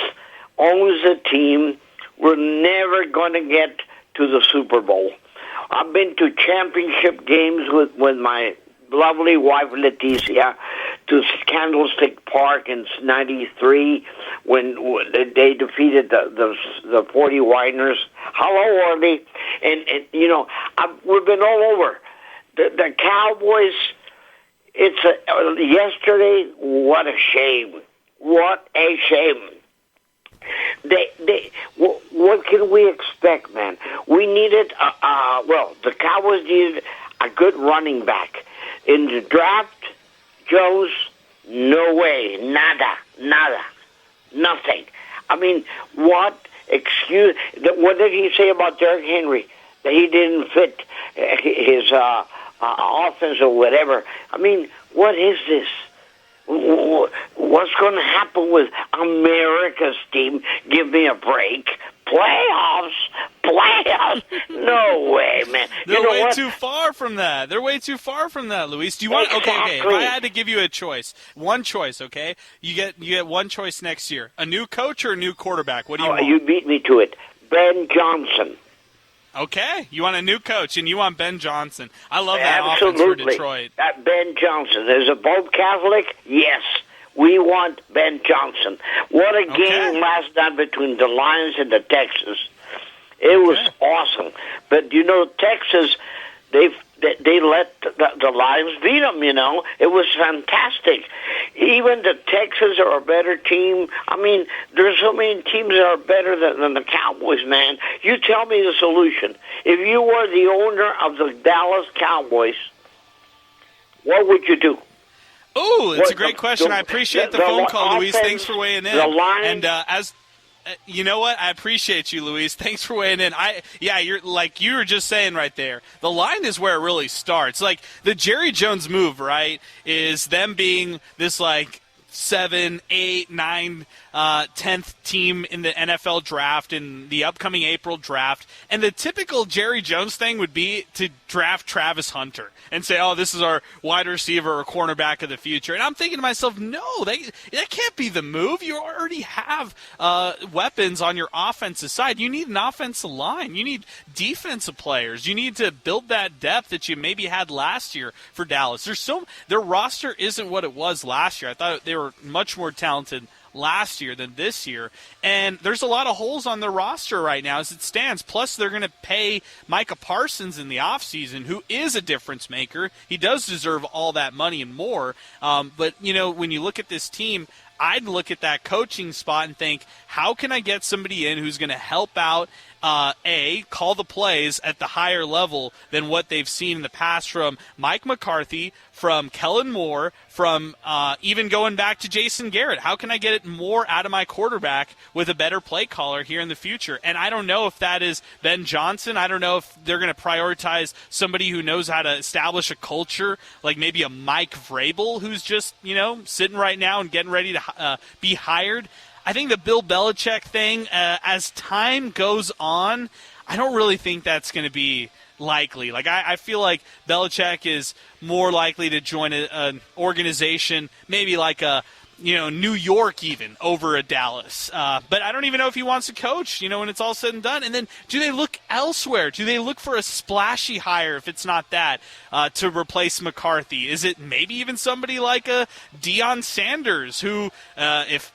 owns the team, we're never going to get to the Super Bowl. I've been to championship games with my lovely wife Leticia, to Candlestick Park in '93 when they defeated the 40 Winers. Hello, Orly, and we've been all over the Cowboys. Yesterday. What a shame! What a shame! What can we expect, man? We needed the Cowboys needed a good running back. In the draft, Jones, no way, nada, nothing. I mean, what excuse? What did he say about Derrick Henry? That he didn't fit his offense or whatever. I mean, what is this? What's going to happen with America's team? Give me a break. Playoffs? No way, man. They're way too far from that. Luis. Do you want? Okay. If I had to give you a choice, one choice, okay? You get one choice next year: a new coach or a new quarterback. What do you want? You beat me to it. Ben Johnson. Okay, you want a new coach, and you want Ben Johnson. I love that offense for Detroit. Ben Johnson. Is a Pope Catholic? Yes. We want Ben Johnson. What a game last night between the Lions and the Texans. It was awesome. But, Texas, they let the Lions beat them, It was fantastic. Even the Texans are a better team. I mean, there's so many teams that are better than the Cowboys, man. You tell me the solution. If you were the owner of the Dallas Cowboys, what would you do? Oh, it's a great question. I appreciate the phone call, Luis. Thanks for weighing in. The Lions, and you know what? I appreciate you, Luis. Thanks for weighing in. You're like you were just saying right there. The line is where it really starts. Like the Jerry Jones move, right? Is them being this 7, 8, 9, 10th team in the NFL draft in the upcoming April draft. And the typical Jerry Jones thing would be to draft Travis Hunter and say, oh, this is our wide receiver or cornerback of the future. And I'm thinking to myself, no, that can't be the move. You already have weapons on your offensive side. You need an offensive line. You need defensive players. You need to build that depth that you maybe had last year for Dallas. Their roster isn't what it was last year. I thought they were much more talented last year than this year, and there's a lot of holes on their roster right now as it stands. Plus, they're going to pay Micah Parsons in the offseason, who is a difference maker. He does deserve all that money and more, but when you look at this team, I'd look at that coaching spot and think, how can I get somebody in who's going to help out, call the plays at the higher level than what they've seen in the past from Mike McCarthy, from Kellen Moore, from even going back to Jason Garrett. How can I get it more out of my quarterback with a better play caller here in the future? And I don't know if that is Ben Johnson. I don't know if they're going to prioritize somebody who knows how to establish a culture, like maybe a Mike Vrabel, who's just, sitting right now and getting ready to be hired. I think the Bill Belichick thing, as time goes on, I don't really think that's going to be likely. I feel like Belichick is more likely to join an organization, maybe like a New York even, over a Dallas. But I don't even know if he wants to coach, when it's all said and done. And then do they look elsewhere? Do they look for a splashy hire, if it's not that, to replace McCarthy? Is it maybe even somebody like a Deion Sanders, who, if,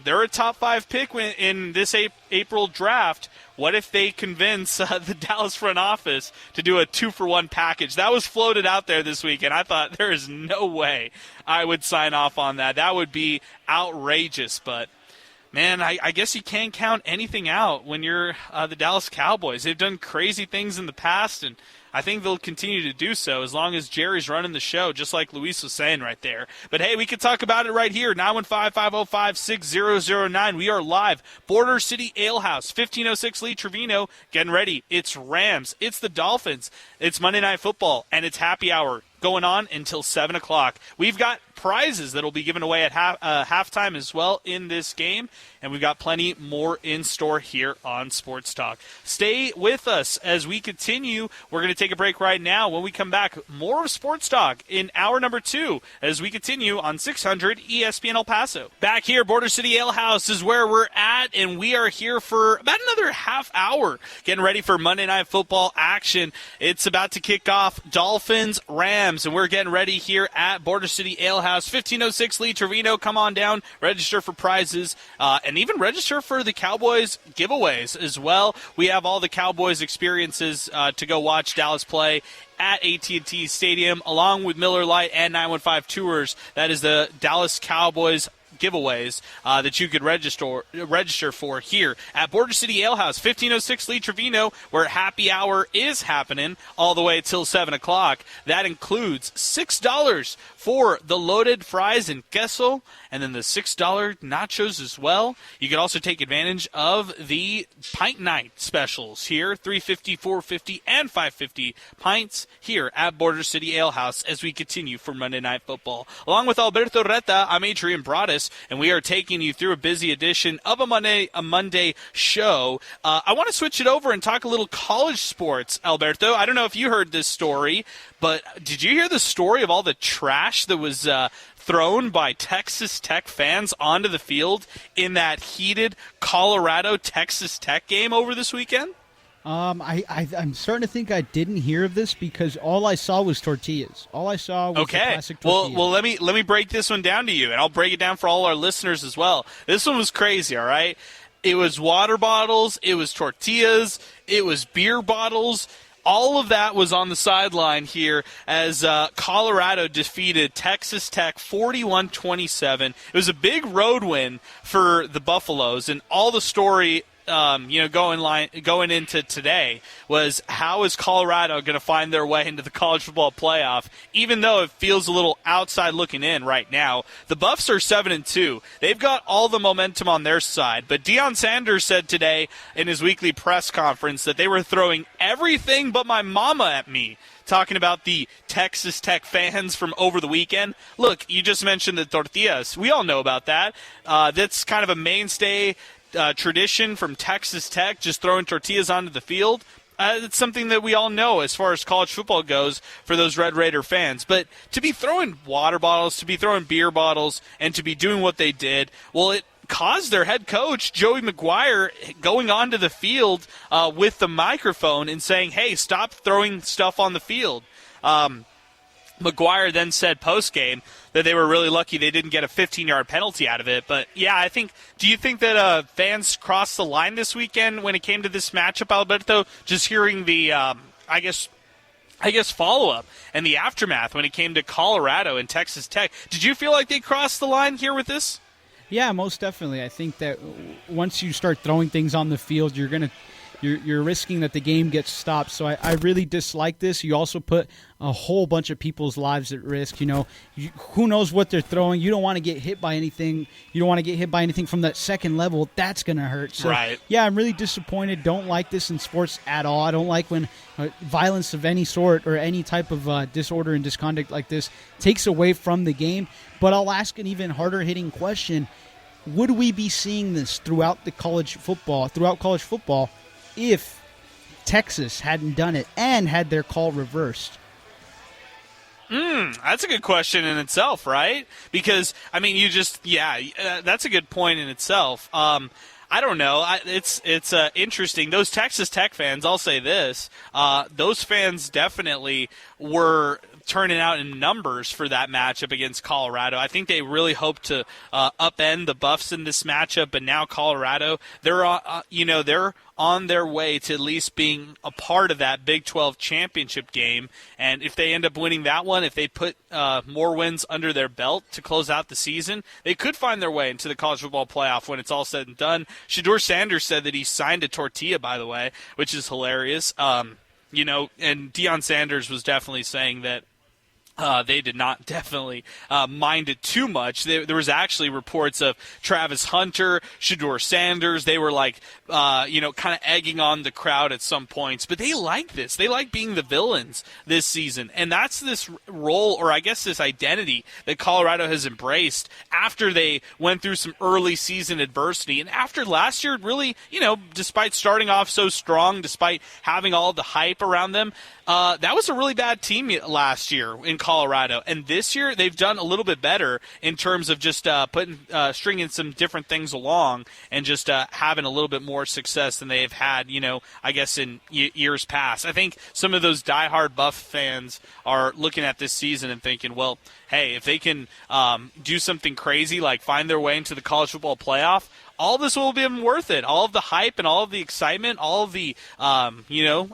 they're a top 5 pick in this April draft, what if they convince the Dallas front office to do a 2-for-1 package? That was floated out there this week, and I thought there is no way I would sign off on that. That would be outrageous. But, man, I guess you can't count anything out when you're the Dallas Cowboys. They've done crazy things in the past, and I think they'll continue to do so as long as Jerry's running the show, just like Luis was saying right there. But, hey, we can talk about it right here, 915-505-6009. We are live, Border City Alehouse, 1506 Lee Trevino. Getting ready. It's Rams. It's the Dolphins. It's Monday Night Football, and it's happy hour going on until 7 o'clock. We've got prizes that will be given away at halftime as well in this game, and we've got plenty more in store here on Sports Talk. Stay with us as we continue. We're going to take a break right now. When we come back, more of Sports Talk in hour number 2 as we continue on 600 ESPN El Paso. Back here, Border City Alehouse is where we're at, and we are here for about another half hour getting ready for Monday Night Football action. It's about to kick off Dolphins, Rams, and we're getting ready here at Border City Alehouse, 1506 Lee Trevino. Come on down, register for prizes, and even register for the Cowboys giveaways as well. We have all the Cowboys experiences to go watch Dallas play at AT&T Stadium, along with Miller Lite and 915 Tours. That is the Dallas Cowboys giveaways that you could register for here at Border City Alehouse, 1506 Lee Trevino, where happy hour is happening all the way till 7 o'clock. That includes $6 for the loaded fries and queso, and then the $6 nachos as well. You can also take advantage of the pint night specials here, $3.50, $4.50, and $5.50 pints here at Border City Alehouse as we continue for Monday Night Football. Along with Alberto Reta, I'm Adrian Broadus, and we are taking you through a busy edition of a Monday show. I want to switch it over and talk a little college sports, Alberto. I don't know if you heard this story, but did you hear the story of all the trash that was thrown by Texas Tech fans onto the field in that heated Colorado-Texas Tech game over this weekend? I'm starting to think I didn't hear of this because all I saw was tortillas. All I saw was the classic tortillas. Well, let me break this one down to you, and I'll break it down for all our listeners as well. This one was crazy, all right? It was water bottles, it was tortillas, it was beer bottles. All of that was on the sideline here as Colorado defeated Texas Tech 41-27. It was a big road win for the Buffaloes, and all the story going into today was how is Colorado going to find their way into the college football playoff, even though it feels a little outside looking in right now. The Buffs are 7-2. They've got all the momentum on their side, but Deion Sanders said today in his weekly press conference that they were throwing everything but my mama at me, talking about the Texas Tech fans from over the weekend. Look, you just mentioned the tortillas. We all know about that. That's kind of a mainstay tradition from Texas Tech, just throwing tortillas onto the field. It's something that we all know as far as college football goes for those Red Raider fans. But to be throwing water bottles, to be throwing beer bottles, and to be doing what they did, well, it caused their head coach, Joey McGuire, going onto the field with the microphone and saying, hey, stop throwing stuff on the field. McGuire then said post-game that they were really lucky they didn't get a 15-yard penalty out of it. But, yeah, do you think that fans crossed the line this weekend when it came to this matchup, Alberto? Just hearing the, I guess follow-up and the aftermath when it came to Colorado and Texas Tech. Did you feel like they crossed the line here with this? Yeah, most definitely. I think that once you start throwing things on the field, you're risking that the game gets stopped. So I really dislike this. You also put a whole bunch of people's lives at risk. Who knows what they're throwing? You don't want to get hit by anything. You don't want to get hit by anything from that second level. That's going to hurt. So, right. Yeah, I'm really disappointed. Don't like this in sports at all. I don't like when violence of any sort or any type of disorder and misconduct like this takes away from the game. But I'll ask an even harder hitting question. Would we be seeing this throughout college football if Texas hadn't done it and had their call reversed? That's a good question in itself, right? Because, that's a good point in itself. I don't know. It's interesting. Those Texas Tech fans, I'll say this, those fans definitely were turning out in numbers for that matchup against Colorado. I think they really hope to upend the Buffs in this matchup, but now Colorado, they're on their way to at least being a part of that Big 12 championship game. And if they end up winning that one, if they put more wins under their belt to close out the season, they could find their way into the college football playoff when it's all said and done. Shedeur Sanders said that he signed a tortilla, by the way, which is hilarious. And Deion Sanders was definitely saying that they did not definitely mind it too much. There was actually reports of Travis Hunter, Shedeur Sanders. They were kind of egging on the crowd at some points. But they like this. They like being the villains this season. And that's this role, or I guess this identity that Colorado has embraced after they went through some early season adversity. And after last year, really, despite starting off so strong, despite having all the hype around them, that was a really bad team last year in Colorado. And this year, they've done a little bit better in terms of just stringing some different things along and just having a little bit more success than they've had, I guess in years past. I think some of those diehard Buff fans are looking at this season and thinking, well, hey, if they can do something crazy like find their way into the college football playoff, all this will be worth it. All of the hype and all of the excitement, all of the,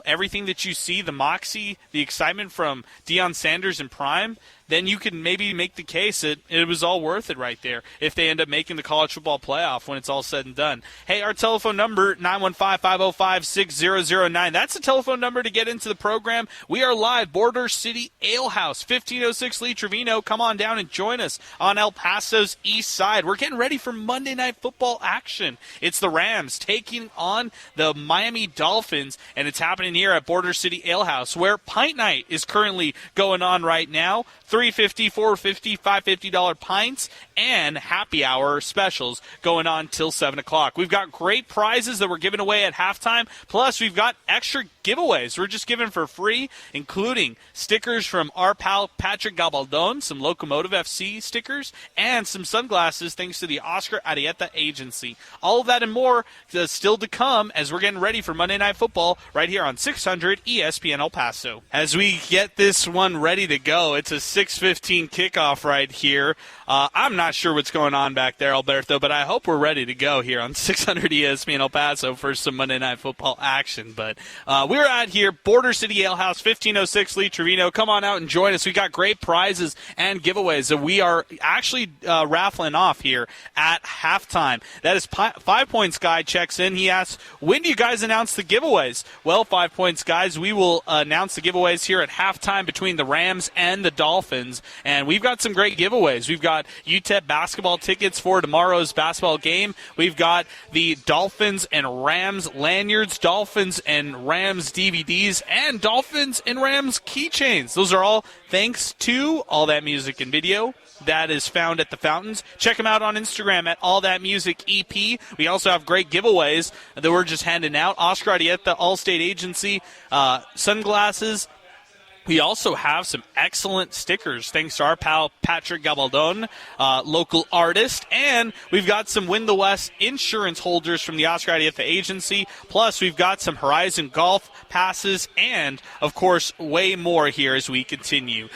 everything that you see, the moxie, the excitement from Deion Sanders in prime, then you can maybe make the case that it was all worth it right there if they end up making the college football playoff when it's all said and done. Hey, our telephone number, 915-505-6009. That's the telephone number to get into the program. We are live, Border City Alehouse, 1506 Lee Trevino. Come on down and join us on El Paso's east side. We're getting ready for Monday Night Football action. It's the Rams taking on the Miami Dolphins, and it's happening here at Border City Alehouse, where Pint Night is currently going on right now. $3.50, $4.50, $5.50 pints, and happy hour specials going on till 7 o'clock. We've got great prizes that we're giving away at halftime, plus we've got extra giveaways we're just giving for free, including stickers from our pal Patrick Gabaldon, some Locomotive FC stickers, and some sunglasses thanks to the Oscar Arieta Agency. All of that and more still to come as we're getting ready for Monday Night Football right here on 600 ESPN El Paso. As we get this one ready to go, it's a 6:15 kickoff right here. I'm not sure what's going on back there, Alberto, but I hope we're ready to go here on 600 ESPN El Paso for some Monday Night Football action. But we're out here, Border City Alehouse, 1506 Lee Trevino. Come on out and join us. We got great prizes and giveaways that we are actually raffling off here at halftime. That is 5 Points Guy checks in. He asks, when do you guys announce the giveaways? Well, 5 Points Guys, we will announce the giveaways here at halftime between the Rams and the Dolphins. And we've got some great giveaways. We've got UTEP basketball tickets for tomorrow's basketball game. We've got the Dolphins and Rams lanyards, Dolphins and Rams DVDs, and Dolphins and Rams keychains. Those are all thanks to All That Music and Video. That is found at the Fountains. Check them out on Instagram at All That Music EP. We also have great giveaways that we're just handing out. Oscar Arieta, Allstate Agency, sunglasses. We also have some excellent stickers thanks to our pal Patrick Gabaldon, local artist. And we've got some Win the West insurance holders from the Oscar Arieta Agency. Plus, we've got some Horizon Golf passes and, of course, way more here as we continue.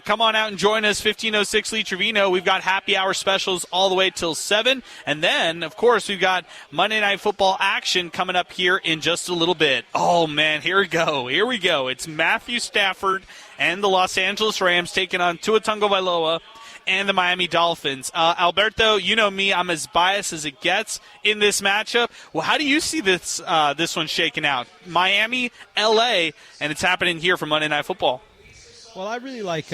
Come on out and join us, 1506 Lee Trevino. We've got happy hour specials all the way till 7. And then, of course, we've got Monday Night Football action coming up here in just a little bit. Oh, man, here we go. Here we go. It's Matthew Stafford and the Los Angeles Rams taking on Tua Tagovailoa and the Miami Dolphins. Alberto, you know me, I'm as biased as it gets in this matchup. Well, how do you see this one shaking out? Miami, LA, and it's happening here for Monday Night Football. Well, I really like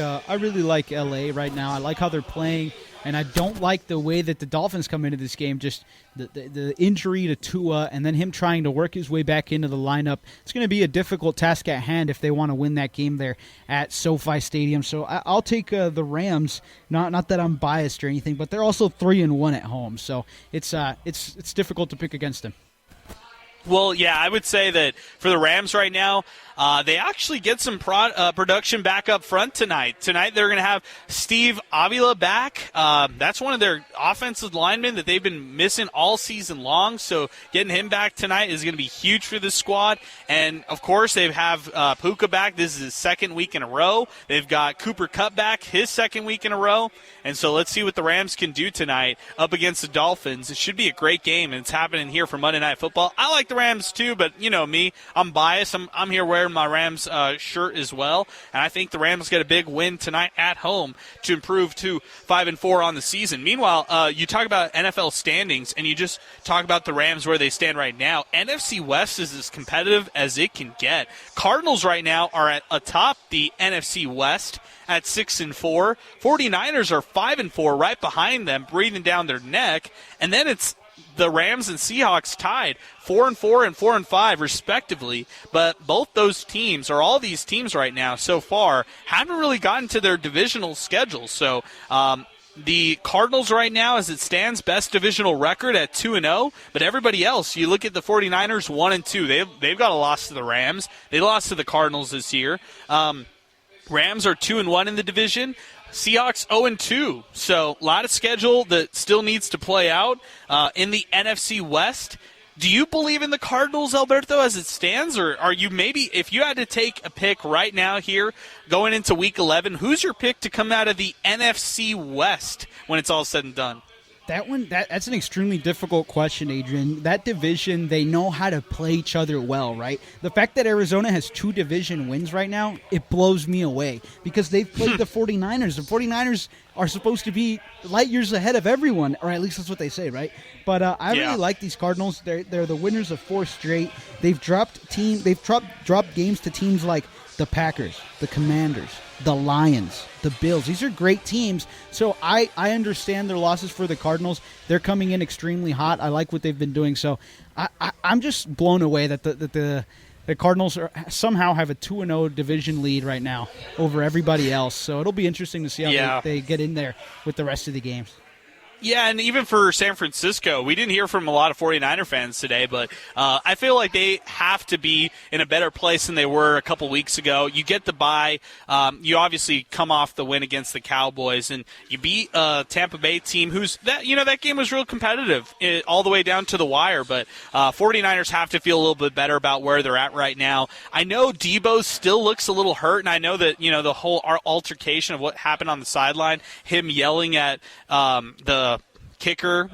LA right now. I like how they're playing, and I don't like the way that the Dolphins come into this game. Just the injury to Tua, and then him trying to work his way back into the lineup. It's going to be a difficult task at hand if they want to win that game there at SoFi Stadium. So I'll take the Rams. Not that I'm biased or anything, but they're also 3-1 at home. So it's difficult to pick against them. Well, yeah, I would say that for the Rams right now, they actually get some production back up front tonight. Tonight they're going to have Steve Avila back. That's one of their offensive linemen that they've been missing all season long, so getting him back tonight is going to be huge for this squad. And, of course, they have Puka back. This is his second week in a row. They've got Cooper Kupp back, his second week in a row. And so let's see what the Rams can do tonight up against the Dolphins. It should be a great game, and it's happening here for Monday Night Football. I like the Rams too, but you know me, I'm biased. I'm here wearing my Rams shirt as well, and I think the Rams get a big win tonight at home to improve to 5-4 on the season. Meanwhile, you talk about NFL standings, and you just talk about the Rams where they stand right now. NFC West is as competitive as it can get. Cardinals right now are atop the NFC West at 6-4. 49ers are 5-4 right behind them, breathing down their neck, and then it's the Rams and Seahawks tied 4-4 and 4-5 respectively, but both those teams, or all these teams right now so far, haven't really gotten to their divisional schedules. So the Cardinals right now, as it stands, best divisional record at 2-0, but everybody else, you look at the 49ers 1-2. They've got a loss to the Rams. They lost to the Cardinals this year. Rams are 2-1 in the division. Seahawks 0-2, so a lot of schedule that still needs to play out in the NFC West. Do you believe in the Cardinals, Alberto, as it stands, or are you maybe, if you had to take a pick right now here going into Week 11, who's your pick to come out of the NFC West when it's all said and done? That's an extremely difficult question, Adrian. That division, they know how to play each other well, right? The fact that Arizona has 2 division wins right now, it blows me away because they've played the 49ers. The 49ers are supposed to be light years ahead of everyone, or at least that's what they say, right? But I really like these Cardinals. They're the winners of 4 straight. They've dropped games to teams like the Packers, the Commanders, the Lions, the Bills. These are great teams. So I understand their losses for the Cardinals. They're coming in extremely hot. I like what they've been doing. So I'm just blown away that the Cardinals somehow have a 2-0 division lead right now over everybody else. So it'll be interesting to see how they get in there with the rest of the games. Yeah, and even for San Francisco, we didn't hear from a lot of 49er fans today, but I feel like they have to be in a better place than they were a couple weeks ago. You get the bye. You obviously come off the win against the Cowboys, and you beat a Tampa Bay team that game was real competitive all the way down to the wire, but 49ers have to feel a little bit better about where they're at right now. I know Debo still looks a little hurt, and I know that the whole altercation of what happened on the sideline, him yelling at the kicker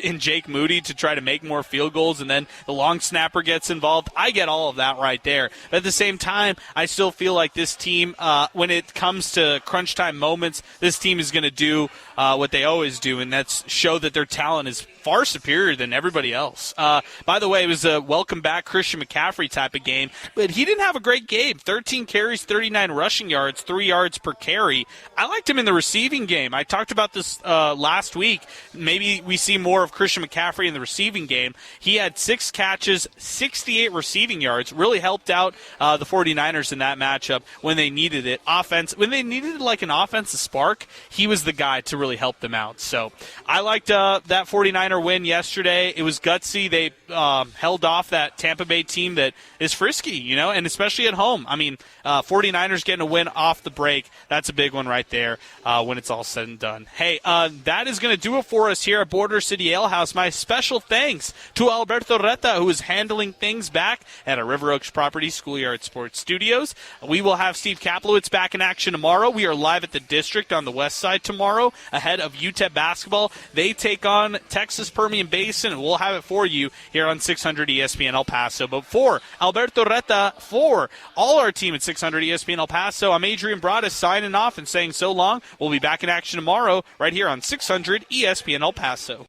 in Jake Moody to try to make more field goals, and then the long snapper gets involved. I get all of that right there. But at the same time, I still feel like this team, when it comes to crunch time moments, this team is going to do what they always do, and that's show that their talent is far superior than everybody else. By the way, it was a welcome back Christian McCaffrey type of game, but he didn't have a great game. 13 carries, 39 rushing yards, 3 yards per carry. I liked him in the receiving game. I talked about this last week. Maybe we see more of Christian McCaffrey in the receiving game. He had 6 catches, 68 receiving yards, really helped out the 49ers in that matchup when they needed it. When they needed like an offensive spark, he was the guy to really help them out. So I liked that 49er win yesterday. It was gutsy. They held off that Tampa Bay team that is frisky, and especially at home. I mean, 49ers getting a win off the break, that's a big one right there when it's all said and done. Hey, that is going to do it for us here at Border City Alehouse. My special thanks to Alberto Reta, who is handling things back at our River Oaks Property Schoolyard Sports Studios. We will have Steve Kaplowitz back in action tomorrow. We are live at the District on the west side tomorrow ahead of UTEP basketball. They take on Texas Permian Basin, and we'll have it for you here on 600 ESPN El Paso. But for Alberto Reta, for all our team at 600 ESPN El Paso, I'm Adrian Broadus signing off and saying so long. We'll be back in action tomorrow right here on 600 ESPN El Paso.